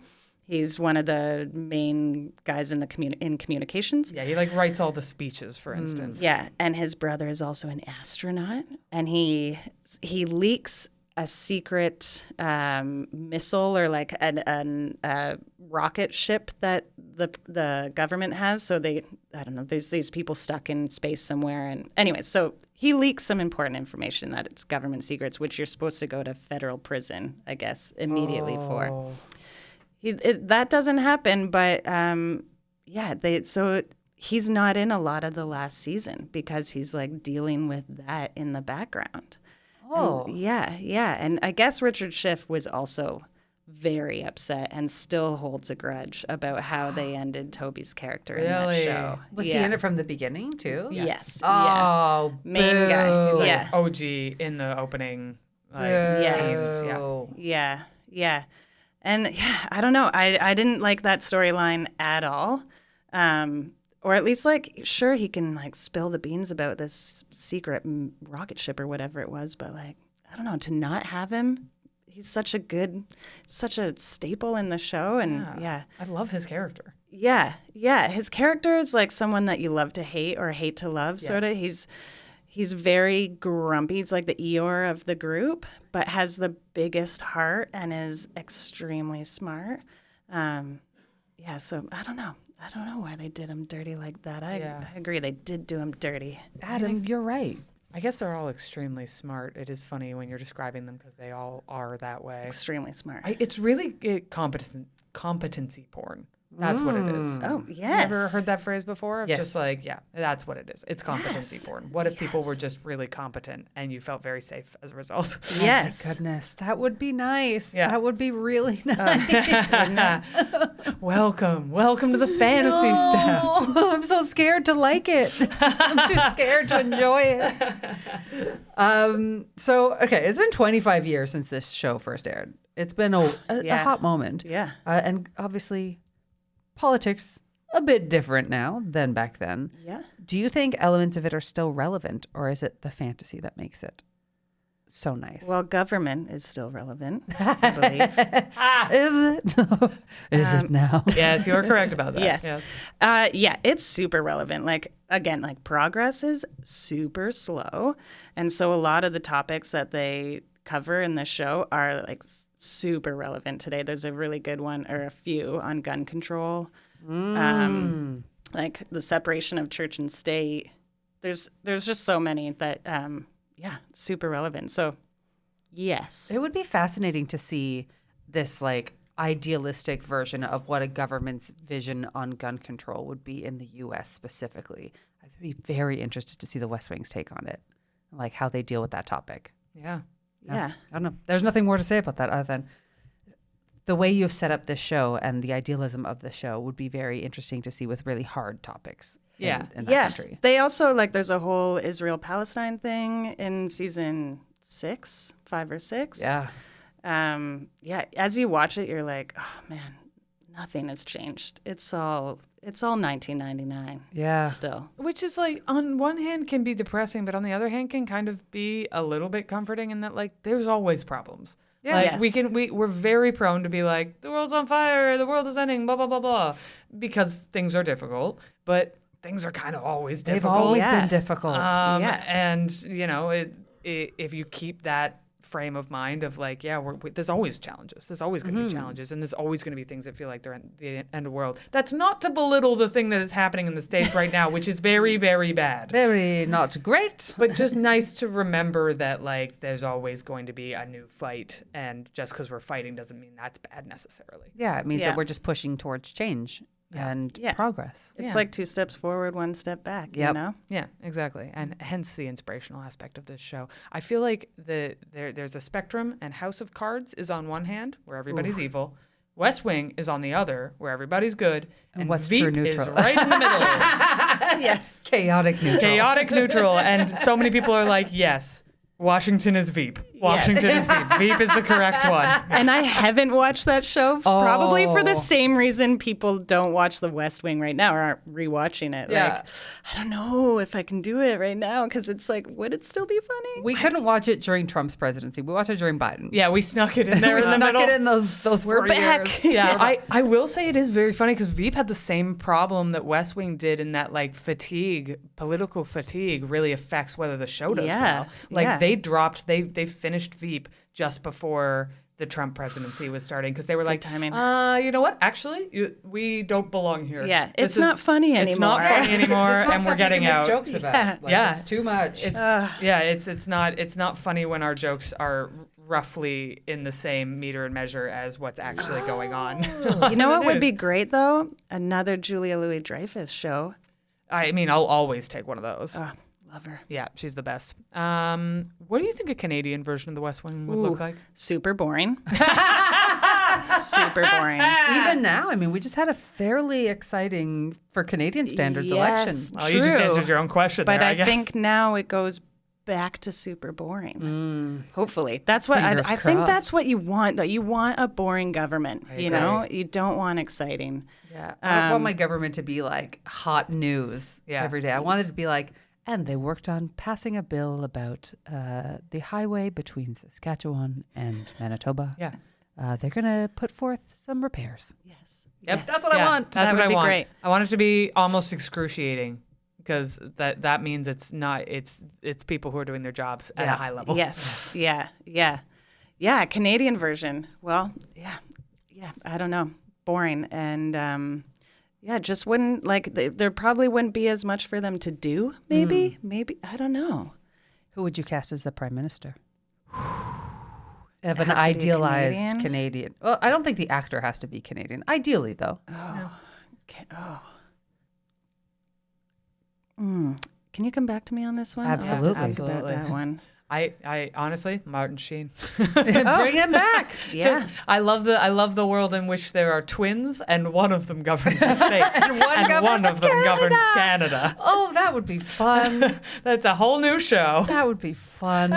He's one of the main guys in in communications. Yeah, he like writes all the speeches, for instance. Yeah, and his brother is also an astronaut, and he leaks a secret missile or like a rocket ship that the government has. So I don't know, there's these people stuck in space somewhere, and anyway, so he leaks some important information that it's government secrets, which you're supposed to go to federal prison, I guess, immediately for. That doesn't happen, but so he's not in a lot of the last season because he's like dealing with that in the background. Oh. And yeah. And I guess Richard Schiff was also very upset and still holds a grudge about how they ended Toby's character in that Really? show. Was he in it from the beginning, too? Yes. Oh, Main guy. He's like Yeah. OG in the opening scenes. Yeah. Yeah. And yeah, I don't know. I didn't like that storyline at all. Or at least like, sure, he can like spill the beans about this secret rocket ship or whatever it was. But like, I don't know, to not have him, he's such a staple in the show. And I love his character. Yeah. His character is like someone that you love to hate or hate to love, sort of. He's very grumpy. He's like the Eeyore of the group, but has the biggest heart and is extremely smart. So I don't know. I don't know why they did him dirty like that. I agree. They did do him dirty. Adam, you're right. I guess they're all extremely smart. It is funny when you're describing them because they all are that way. Extremely smart. It's really competency porn. That's what it is. Oh, yes. Ever heard that phrase before? Yes. Just like, that's what it is. It's competency porn. What if people were just really competent and you felt very safe as a result? Yes. Oh my goodness, that would be nice. Yeah. That would be really nice. Welcome to the fantasy step. I'm so scared to like it. I'm too scared to enjoy it. It's been 25 years since this show first aired. It's been a hot moment. Yeah. And obviously, politics a bit different now than back then. Yeah. Do you think elements of it are still relevant, or is it the fantasy that makes it so nice? Well, government is still relevant, I believe. Is it? Is it now? Yes, you're correct about that. Yes. It's super relevant. Like, again, like progress is super slow. And so a lot of the topics that they cover in the show are like super relevant today. There's a really good one, or a few, on gun control, like the separation of church and state. There's just so many that, super relevant. So, yes. It would be fascinating to see this like idealistic version of what a government's vision on gun control would be in the U.S. specifically. I'd be very interested to see the West Wing's take on it, like how they deal with that topic. Yeah. Yeah. I don't know. There's nothing more to say about that other than the way you've set up this show and the idealism of the show would be very interesting to see with really hard topics in that country. They also, like, there's a whole Israel-Palestine thing in season 5 or 6. Yeah. As you watch it, you're like, oh, man, nothing has changed. It's all 1999. Yeah. Still. Which is like, on one hand can be depressing, but on the other hand can kind of be a little bit comforting in that, like, there's always problems. Yeah. Like, we're very prone to be like, the world's on fire, the world is ending, blah, blah, blah, blah, because things are difficult, but things are kind of always difficult. They've always been difficult. And, if you keep that frame of mind of like, there's always challenges. There's always going to be challenges, and there's always going to be things that feel like they're the end of the world. That's not to belittle the thing that is happening in the States right now, which is very, very bad. Very not great. But just nice to remember that, like, there's always going to be a new fight, and just because we're fighting doesn't mean that's bad necessarily. Yeah, it means that we're just pushing towards change and progress. It's like 2 steps forward, 1 step back, you know? Yeah, exactly. And hence the inspirational aspect of this show. I feel like there's a spectrum, and House of Cards is on one hand, where everybody's evil. West Wing is on the other, where everybody's good. And what's Veep true neutral? is right in the middle. Yes. Chaotic neutral. Chaotic neutral. And so many people are like, yes, Washington is Veep. Washington is Veep. Veep is the correct one. And I haven't watched that show probably for the same reason people don't watch The West Wing right now or aren't rewatching it. Yeah. Like, I don't know if I can do it right now because it's like, would it still be funny? We couldn't watch it during Trump's presidency. We watched it during Biden. Yeah, we snuck it in there We in the snuck middle. it in those 4 back. years. Yeah, I will say it is very funny because Veep had the same problem that West Wing did in that, like, political fatigue really affects whether the show does well. Like, they finished Veep just before the Trump presidency was starting because they were like, timing. You know what? Actually, we don't belong here. Yeah, it's not funny anymore. It's not funny anymore, It's not and we're stuff getting you can out. make jokes about. Like, it's too much. It's not funny when our jokes are roughly in the same meter and measure as what's actually going on. You know what would be great though? Another Julia Louis-Dreyfus show. I mean, I'll always take one of those. Love her. Yeah, she's the best. What do you think a Canadian version of The West Wing would look like? Super boring. Super boring. Even now, I mean, we just had a fairly exciting, for Canadian standards, election. Oh, you just answered your own question but there, I guess. think now it goes back to super boring. Hopefully. That's what I Fingers think crossed. that's what you want. That you want a boring government, you know? You don't want exciting. Yeah. I don't want my government to be like hot news every day. I want it to be like and they worked on passing a bill about the highway between Saskatchewan and Manitoba. Yeah. They're going to put forth some repairs. Yes. Yep. Yes. That's what I want. That's That what would I be want. great. I want it to be almost excruciating because that means it's people who are doing their jobs at a high level. Yes. Yeah. Canadian version. Well, yeah. I don't know. Boring. And just wouldn't there probably wouldn't be as much for them to do. Maybe. I don't know. Who would you cast as the prime minister? Of an Has to be a idealized Canadian. Well, I don't think the actor has to be Canadian. Ideally, though. Okay. Can you come back to me on this one? Absolutely. I'll have to think about that one. I honestly, Martin Sheen. Bring him back. Yeah. I love the world in which there are twins and one of them governs the states and one of them governs Canada. Oh, that would be fun. That's a whole new show. That would be fun.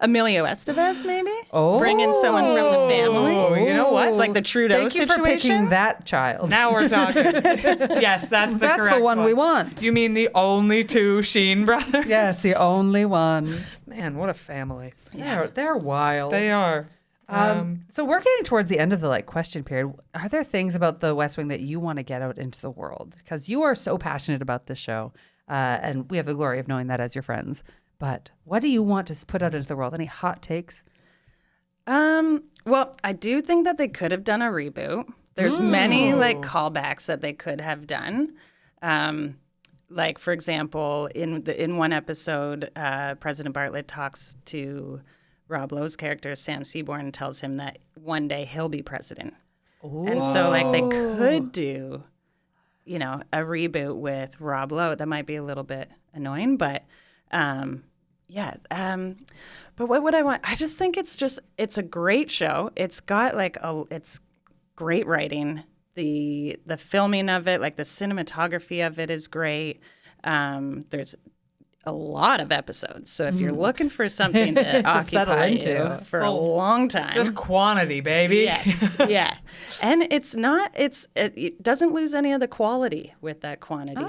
Emilio Estevez, maybe? Oh. Bring in someone from the family. Oh, you know what? It's like the Trudeau Thank you situation. for picking that child. Now we're talking. Yes, that's the That's correct the one we want. You mean the only two Sheen brothers? Yes, the only one. Man, what a family. They're wild. They are. So we're getting towards the end of the question period. Are there things about the West Wing that you want to get out into the world? Because you are so passionate about this show, and we have the glory of knowing that as your friends. But what do you want to put out into the world? Any hot takes? Well, I do think that they could have done a reboot. There's many callbacks that they could have done. Like, for example, in one episode, President Bartlett talks to Rob Lowe's character, Sam Seaborn, and tells him that one day he'll be president. Ooh. And so, they could do, a reboot with Rob Lowe. That might be a little bit annoying, but but what would I want? I just think it's a great show. It's got it's great writing. The filming of it, the cinematography of it is great. There's a lot of episodes. So if you're looking for something to occupy you for a long time. Just quantity, baby. Yes. Yeah. And it doesn't lose any of the quality with that quantity,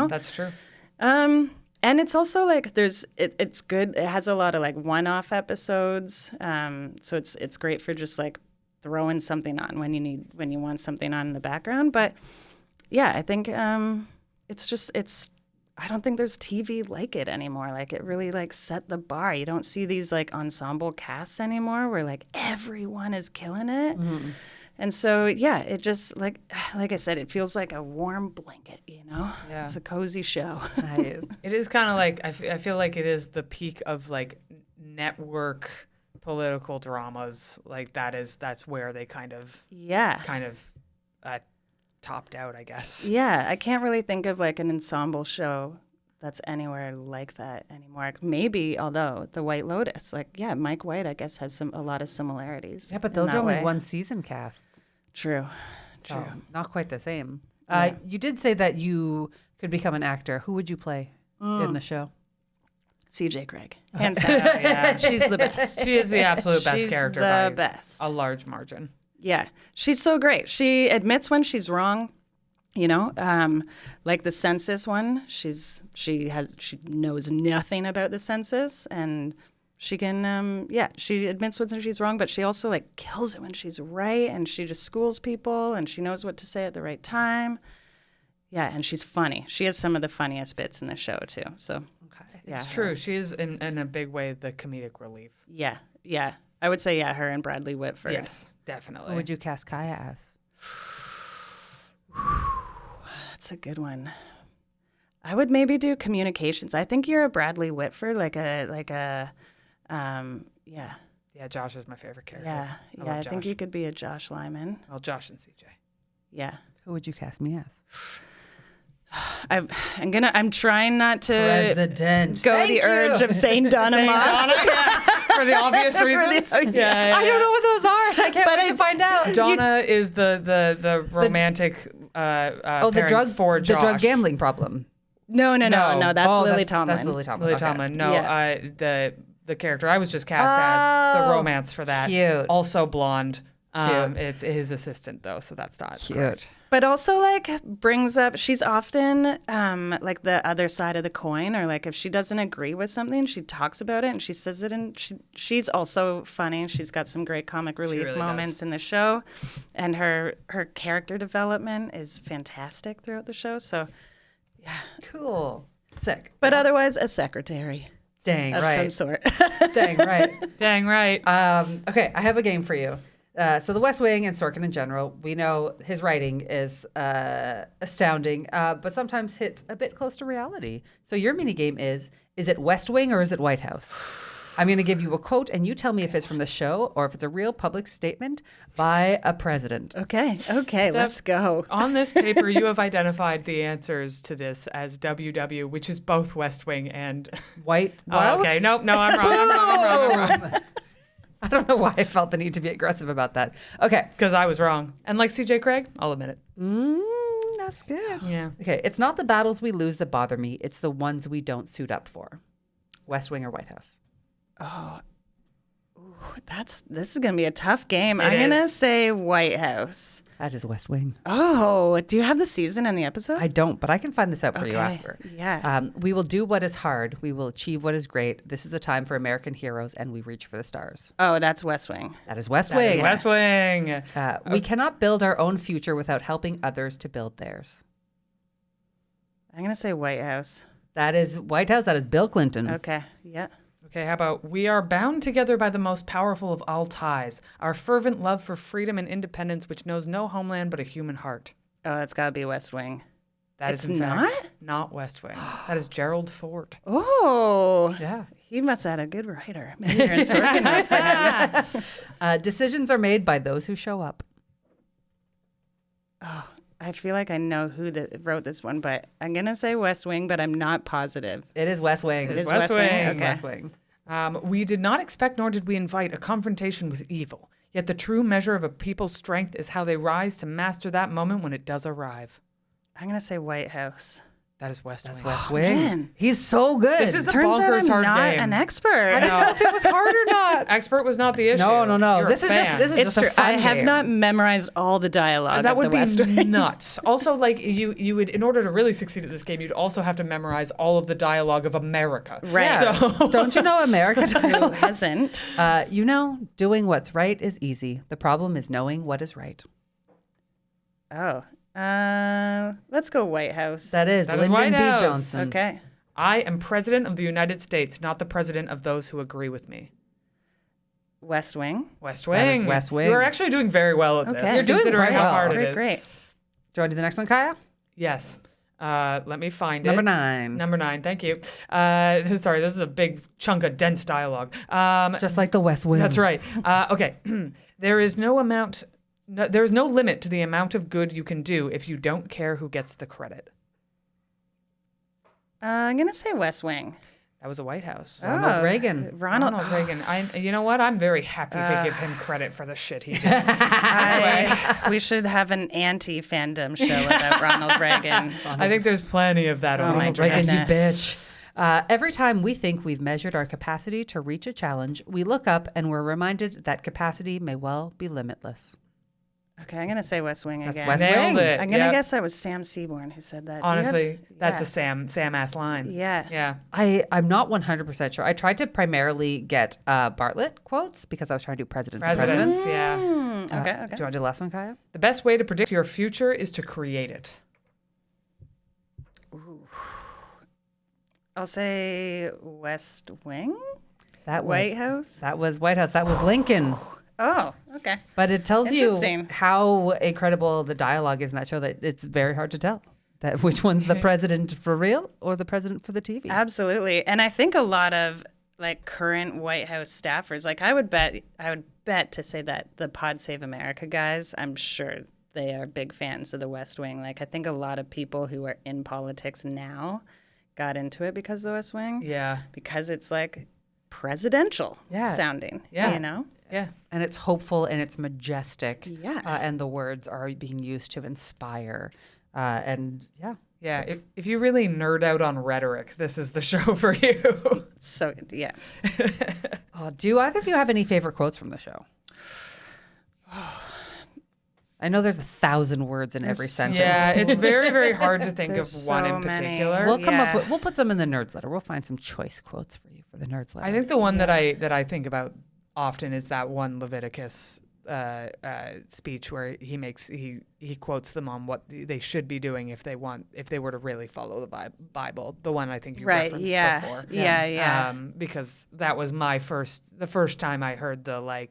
That's true. And it's also it's good. It has a lot of one-off episodes. So it's great for just throwing something on when you want something on in the background. But yeah, I think I don't think there's TV like it anymore. It really set the bar. You don't see these ensemble casts anymore where everyone is killing it. Mm-hmm. And so yeah, it just like I said, it feels like a warm blanket, Yeah. It's a cozy show. Nice. It is kind of I feel like it is the peak of network political dramas. That's where they kind of topped out, I guess. Yeah, I can't really think of an ensemble show that's anywhere like that anymore. Maybe, although The White Lotus, Mike White, I guess, has a lot of similarities. Yeah, but those are only one season casts. True. So not quite the same. Yeah. You did say that you could become an actor. Who would you play in the show? CJ Craig. Hands down. Yeah. She's the best. She is the absolute best character by best. A large margin. Yeah. She's so great. She admits when she's wrong, the census one. She knows nothing about the census, and she can she admits when she's wrong, but she also kills it when she's right, and she just schools people, and she knows what to say at the right time. Yeah, and she's funny. She has some of the funniest bits in the show too. So it's true. She is in a big way the comedic relief. Yeah. I would say her and Bradley Whitford. Yes, definitely. Who would you cast Kaya as? That's a good one. I would maybe do communications. I think you're a Bradley Whitford, yeah. Yeah, Josh is my favorite character. Yeah. I think you could be a Josh Lyman. Well, Josh and CJ. Yeah. Who would you cast me as? I'm trying not to go the urge of saying Donna Moss. For the obvious reasons. I don't know what those are. I can't wait to find out. Donna is the romantic the drug gambling problem. No. That's Lily Tomlin. That's Lily Tomlin. Lily Tomlin. No, the character I was just cast as the romance for that. Cute. Also blonde. It's his assistant though, so that's not cute. Correct. But also, like, brings up, she's often, like, the other side of the coin, or, like, if she doesn't agree with something, she talks about it, and she says it, and she's also funny. She's got some great comic relief really moments in the show, and her character development is fantastic throughout the show, so, yeah. Cool. Sick. But otherwise, a secretary Dang of right. some sort. Dang right. Dang right. Okay, I have a game for you. So The West Wing and Sorkin in general, we know his writing is astounding, but sometimes hits a bit close to reality. So your mini game is it West Wing or is it White House? I'm going to give you a quote, and you tell me if it's from the show or if it's a real public statement by a president. Okay, let's go. On this paper, you have identified the answers to this as WW, which is both West Wing and White Oh, House? okay, nope, no, I'm wrong. I don't know why I felt the need to be aggressive about that. Okay. Because I was wrong. And like CJ Craig, I'll admit it. That's good. Yeah. Okay, it's not the battles we lose that bother me. It's the ones we don't suit up for. West Wing or White House? This is going to be a tough game. I'm It going to is. say White House. That is West Wing. Oh, do you have the season and the episode? I don't, but I can find this out for you after. Yeah. We will do what is hard. We will achieve what is great. This is a time for American heroes, and we reach for the stars. Oh, that's West Wing. That is West That is Wing. West Wing. We cannot build our own future without helping others to build theirs. I'm going to say White House. That is White House. That is Bill Clinton. Okay. Yeah. Okay, how about we are bound together by the most powerful of all ties, our fervent love for freedom and independence, which knows no homeland but a human heart. Oh, that's got to be West Wing. That is It's in not? fact not West Wing. That is Gerald Ford. Oh. Yeah. He must have had a good writer. Maybe Aaron Sorkin wrote for him. Decisions are made by those who show up. Oh, I feel like I know who wrote this one, but I'm going to say West Wing, but I'm not positive. It is West Wing. It is West West Wing. Wing. It is Okay. West Wing. We did not expect nor did we invite a confrontation with evil. Yet the true measure of a people's strength is how they rise to master that moment when it does arrive. I'm going to say White House. That is West That's Wing. West Wing. man. He's so good. This is a Turns out bonkers I'm hard not game. an expert. I don't know if it was hard or not. Expert was not the issue. No. You're a This is fan. just It's a true. fun I have game. not memorized all the dialogue That of would the West be Wing. nuts. Also, like you would, in order to really succeed at this game, you'd also have to memorize all of the dialogue of America. Right. So Don't you know America? Who hasn't? Doing what's right is easy. The problem is knowing what is right. Oh. Let's go White House. That is That is Lyndon White B. House. Johnson. Okay. I am president of the United States, not the president of those who agree with me. West Wing. West That is Wing. West Wing. You are actually doing very well at this. Okay. You're doing considering quite how well. hard it Great, is. great. Do you want to do the next one, Kaya? Yes. Let me find Number it. 9. Number 9. Thank you. Sorry, this is a big chunk of dense dialogue. Just like the West Wing. That's right. Okay. There is no limit to the amount of good you can do if you don't care who gets the credit. I'm going to say West Wing. That was a White House. Ronald Reagan. Ronald. Reagan. You know what? I'm very happy to give him credit for the shit he did. We should have an anti-fandom show about Ronald Reagan. I think there's plenty of that. Oh on my Ronald Reagan, Reagan. you bitch. Every time we think we've measured our capacity to reach a challenge, we look up and we're reminded that capacity may well be limitless. Okay, I'm going to say West Wing That's again. West Nailed Wing. it. I'm going to Yep. guess that was Sam Seaborn who said that. Do you have- Honestly, that's yeah. a Sam ass line. Yeah. Yeah. I'm not 100% sure. I tried to primarily get Bartlett quotes because I was trying to do presidents and Presidents. presidents. Yeah. Okay, Do you okay. want to do the last one, Kaya? The best way to predict your future is to create it. I'll say West Wing? That was White House? That was White House. That was Lincoln. Oh, okay. But it tells you Interesting. how incredible the dialogue is in that show that it's very hard to tell that which one's the president for real or the president for the TV. Absolutely. And I think a lot of like current White House staffers, like I would bet to say that the Pod Save America guys, I'm sure they are big fans of the West Wing. Like I think a lot of people who are in politics now got into it because of the West Wing. Yeah. Because it's like presidential sounding. Yeah. You know? Yeah. And it's hopeful and it's majestic. Yeah. And the words are being used to inspire. And yeah. Yeah. If you really nerd out on rhetoric, this is the show for you. So yeah. Do either of you have any favorite quotes from the show? I know there's 1,000 words in every sentence. Yeah, it's very, very hard to think There's of one so in many. particular. We'll put some in the Nerds Letter. We'll find some choice quotes for you for the Nerds Letter. I think the one that I think about often is that one Leviticus speech where he quotes them on what they should be doing if they were to really follow the Bible. The one I think you referenced before. Yeah. Because that was the first time I heard the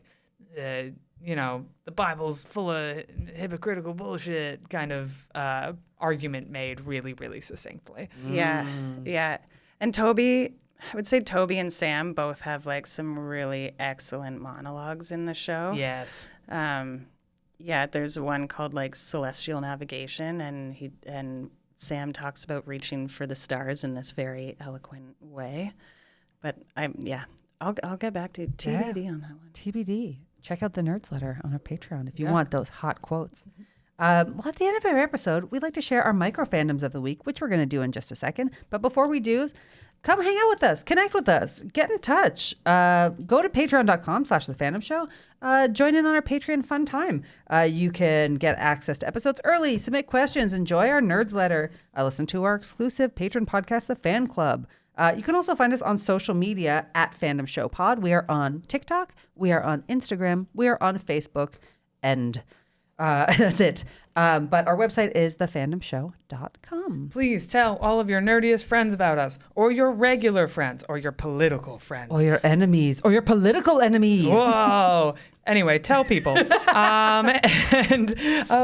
the Bible's full of hypocritical bullshit kind of argument made really, really succinctly. Yeah. And Toby, I would say Toby and Sam both have like some really excellent monologues in the show. Yes. There's one called like Celestial Navigation, and Sam talks about reaching for the stars in this very eloquent way. At get back to TBD on that one. TBD. Check out the Nerds Letter on our Patreon if you want those hot quotes. At the end of every episode, we'd like to share our micro fandoms of the week, which we're going to do in just a second. But before we do, come hang out with us, connect with us, get in touch. Go to patreon.com/The Fandom Show. Join in on our Patreon fun time. You can get access to episodes early, submit questions, enjoy our Nerds Letter, listen to our exclusive patron podcast, The Fan Club. You can also find us on social media at Fandom Show Pod. We are on TikTok, we are on Instagram, we are on Facebook, and that's it. But our website is thefandomshow.com. Please tell all of your nerdiest friends about us, or your regular friends, or your political friends. Or your enemies, or your political enemies. Whoa. Anyway, tell people. And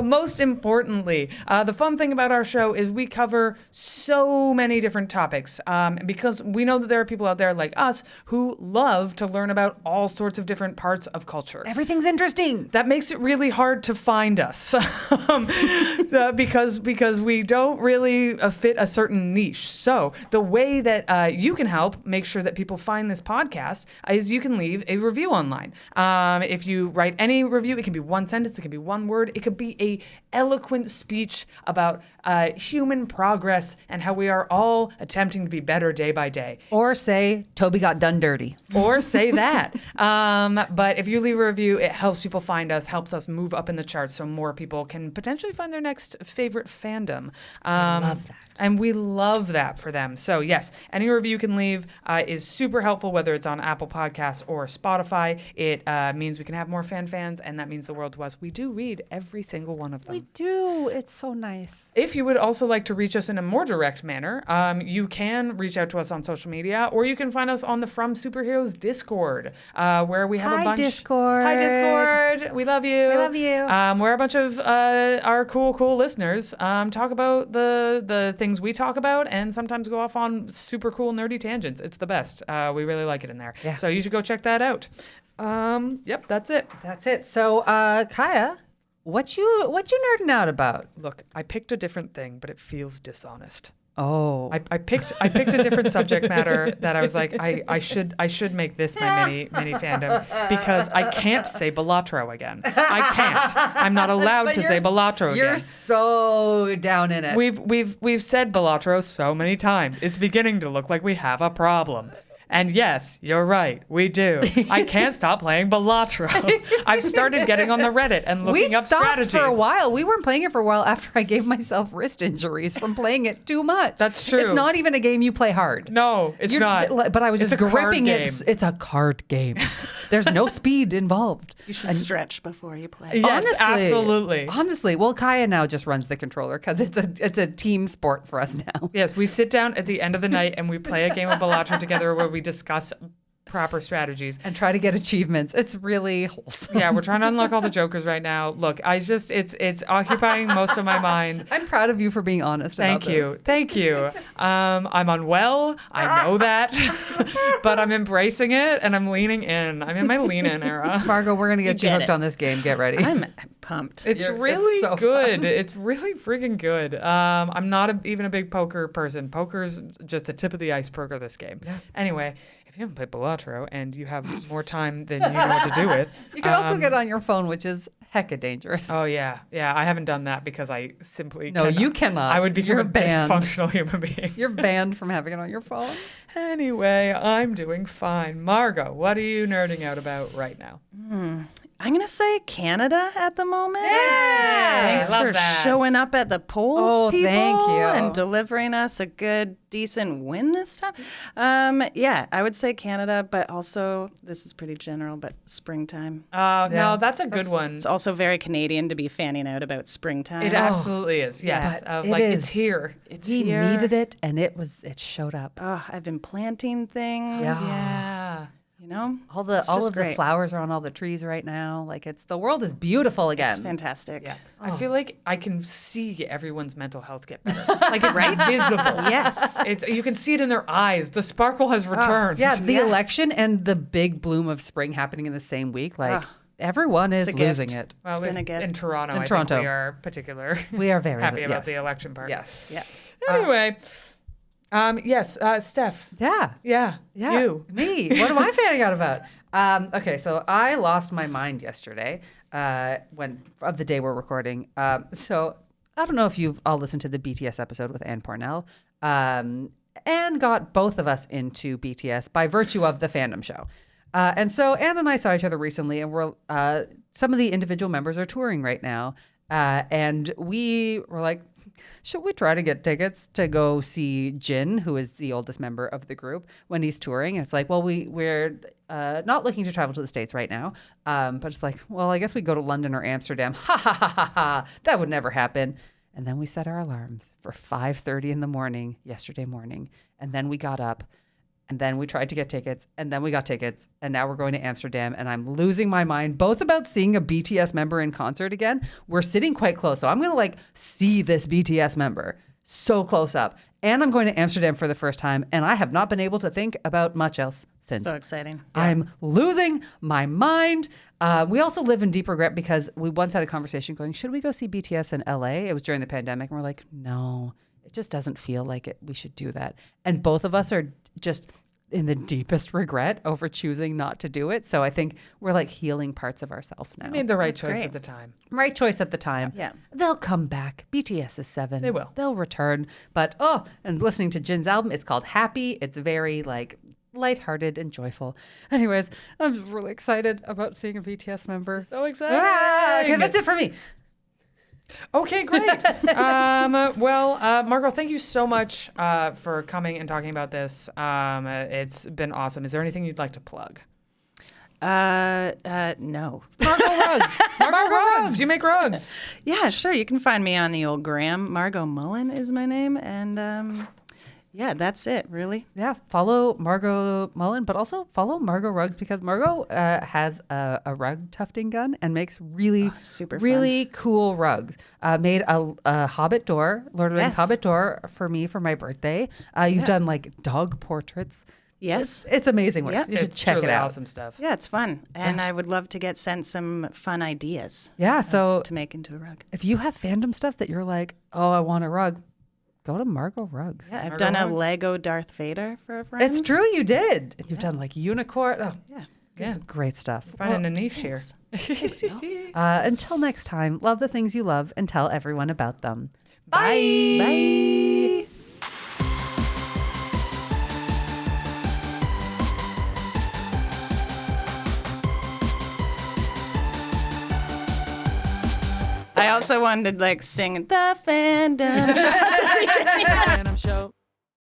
most importantly, the fun thing about our show is we cover so many different topics because we know that there are people out there like us who love to learn about all sorts of different parts of culture. Everything's interesting. That makes it really hard to find us because we don't really fit a certain niche. So the way that you can help make sure that people find this podcast is you can leave a review online. If you write any review, it can be one sentence, it can be one word, it could be a eloquent speech about human progress and how we are all attempting to be better day by day. Or say, Toby got done dirty. Or say that. But if you leave a review, it helps people find us, helps us move up in the charts so more people can potentially find their next favorite fandom. I love that. And we love that for them. So yes, any review you can leave is super helpful, whether it's on Apple Podcasts or Spotify. It means we can have more fans, and that means the world to us. We do read every single one of them. We do. It's so nice. If you would also like to reach us in a more direct manner, you can reach out to us on social media, or you can find us on the From Superheroes Discord, where we have a bunch. Discord. Hi, Discord. We love you. We love you. Where a bunch of our cool listeners talk about the things we talk about, and sometimes go off on super cool nerdy tangents. It's the best. We really like it in there. Yeah. So you should go check that out. Yep, that's it. That's it. So, Kaya, what you nerding out about? Look, I picked a different thing, but it feels dishonest. Oh, I picked a different subject matter that I was like, I should make this my mini fandom because I can't say Bellatrix again. I can't. I'm not allowed to say Bellatrix again. You're so down in it. We've said Bellatrix so many times. It's beginning to look like we have a problem. And yes, you're right. We do. I can't stop playing Bellatrix. I've started getting on the Reddit and looking up strategies. We stopped for a while. We weren't playing it for a while after I gave myself wrist injuries from playing it too much. That's true. It's not even a game you play hard. No, it's not. But I was just gripping it. Game. It's a card game. There's no speed involved. You should stretch before you play. Yes, honestly, absolutely. Honestly, well, Kaya now just runs the controller because it's a team sport for us now. Yes, we sit down at the end of the night and we play a game of Bellatrix together where we discuss proper strategies and try to get achievements. It's really wholesome. Yeah, we're trying to unlock all the jokers right now. Look, it's occupying most of my mind. I'm proud of you for being honest about this. Thank you. I'm unwell. I know that, but I'm embracing it and I'm leaning in. I'm in my lean in era. Margo, we're gonna get you hooked on this game. Get ready. I'm pumped. It's really so good. Fun. It's really freaking good. I'm not even a big poker person. Poker's just the tip of the iceberg of this game. Yeah. Anyway, if you haven't played Bellatrix and you have more time than you know what to do with, you can also get on your phone, which is hecka dangerous. Oh yeah. I haven't done that because I simply you cannot. I would become a dysfunctional human being. You're banned from having it on your phone. Anyway, I'm doing fine. Margo, what are you nerding out about right now? I'm going to say Canada at the moment. Yeah. Thanks I love for that. showing up at the polls, Oh, people. thank you. And delivering us a good, decent win this time. Yeah, I would say Canada, but also, this is pretty general, but springtime. No, that's a good one. It's also very Canadian to be fanning out about springtime. It absolutely is. Yes. But It's here. It's He here. needed it, and it showed up. Oh, I've been planting things. Yeah. You know? All It's of just the great. flowers are on all the trees right now. Like the world is beautiful again. It's fantastic. Yeah. I feel like I can see everyone's mental health get better. Like it's visible. Yes. You can see it in their eyes. The sparkle has returned. Yeah, the election and the big bloom of spring happening in the same week. Like everyone is It's a losing gift. it. Well, It's been at a least gift. in Toronto, In I Toronto. think we are particular We are very happy about yes. the election part. Yes. Yeah. Anyway, yes, Steph. Yeah. Yeah. You. Me. What am I fanning out about? Okay, so I lost my mind yesterday of the day we're recording. So I don't know if you've all listened to the BTS episode with Ann Parnell. Ann got both of us into BTS by virtue of the Fandom Show. And so Ann and I saw each other recently, and some of the individual members are touring right now. And we were like, should we try to get tickets to go see Jin, who is the oldest member of the group, when he's touring? And it's like, well, we're not looking to travel to the States right now. But it's like, well, I guess we go to London or Amsterdam. Ha, ha, ha, ha, ha. That would never happen. And then we set our alarms for 5:30 in the morning yesterday morning. And then we got up. And then we tried to get tickets, and then we got tickets, and now we're going to Amsterdam, and I'm losing my mind, both about seeing a BTS member in concert again. We're sitting quite close, so I'm going to see this BTS member so close up. And I'm going to Amsterdam for the first time, and I have not been able to think about much else since. So exciting. I'm losing my mind. We also live in deep regret because we once had a conversation going, should we go see BTS in LA? It was during the pandemic, and we're like, no, it just doesn't feel like it. We should do that. And both of us are just in the deepest regret over choosing not to do it. So I think we're healing parts of ourselves now. I made the right choice great. at the time. Right choice at the time. Yeah. They'll come back. BTS is 7. They will. They'll return. But and listening to Jin's album, it's called Happy. It's very lighthearted and joyful. Anyways, I'm just really excited about seeing a BTS member. So excited. Okay, that's it for me. Okay, great. Margo, thank you so much for coming and talking about this. It's been awesome. Is there anything you'd like to plug? No. Margo Rugs. Margo Rugs. You make rugs. Yeah, sure. You can find me on the old gram. Margo Mullin is my name. And yeah, that's it, really. Yeah, follow Margo Mullin, but also follow Margo Rugs because Margo has a rug tufting gun and makes super really cool rugs. Made a Hobbit door, Lord of the Rings Yes. Hobbit door for me for my birthday. You've done dog portraits. Yes. It's amazing work. Yep. You should It's check truly it out. awesome stuff. Yeah, it's fun. And I would love to get sent some fun ideas Yeah, so to make into a rug. if you have fandom stuff that you're like, oh, I want a rug, go to Margo Rugs. Yeah, I've Margo done a Rugs. Lego Darth Vader for a friend. It's true, you did. And you've done unicorn. Oh, Yeah. Yeah. great stuff. Finding a niche Thanks. here. Thanks, y'all. Until next time, love the things you love and tell everyone about them. Bye. Bye. I also wanted to sing the Fandom Show. Fandom Show.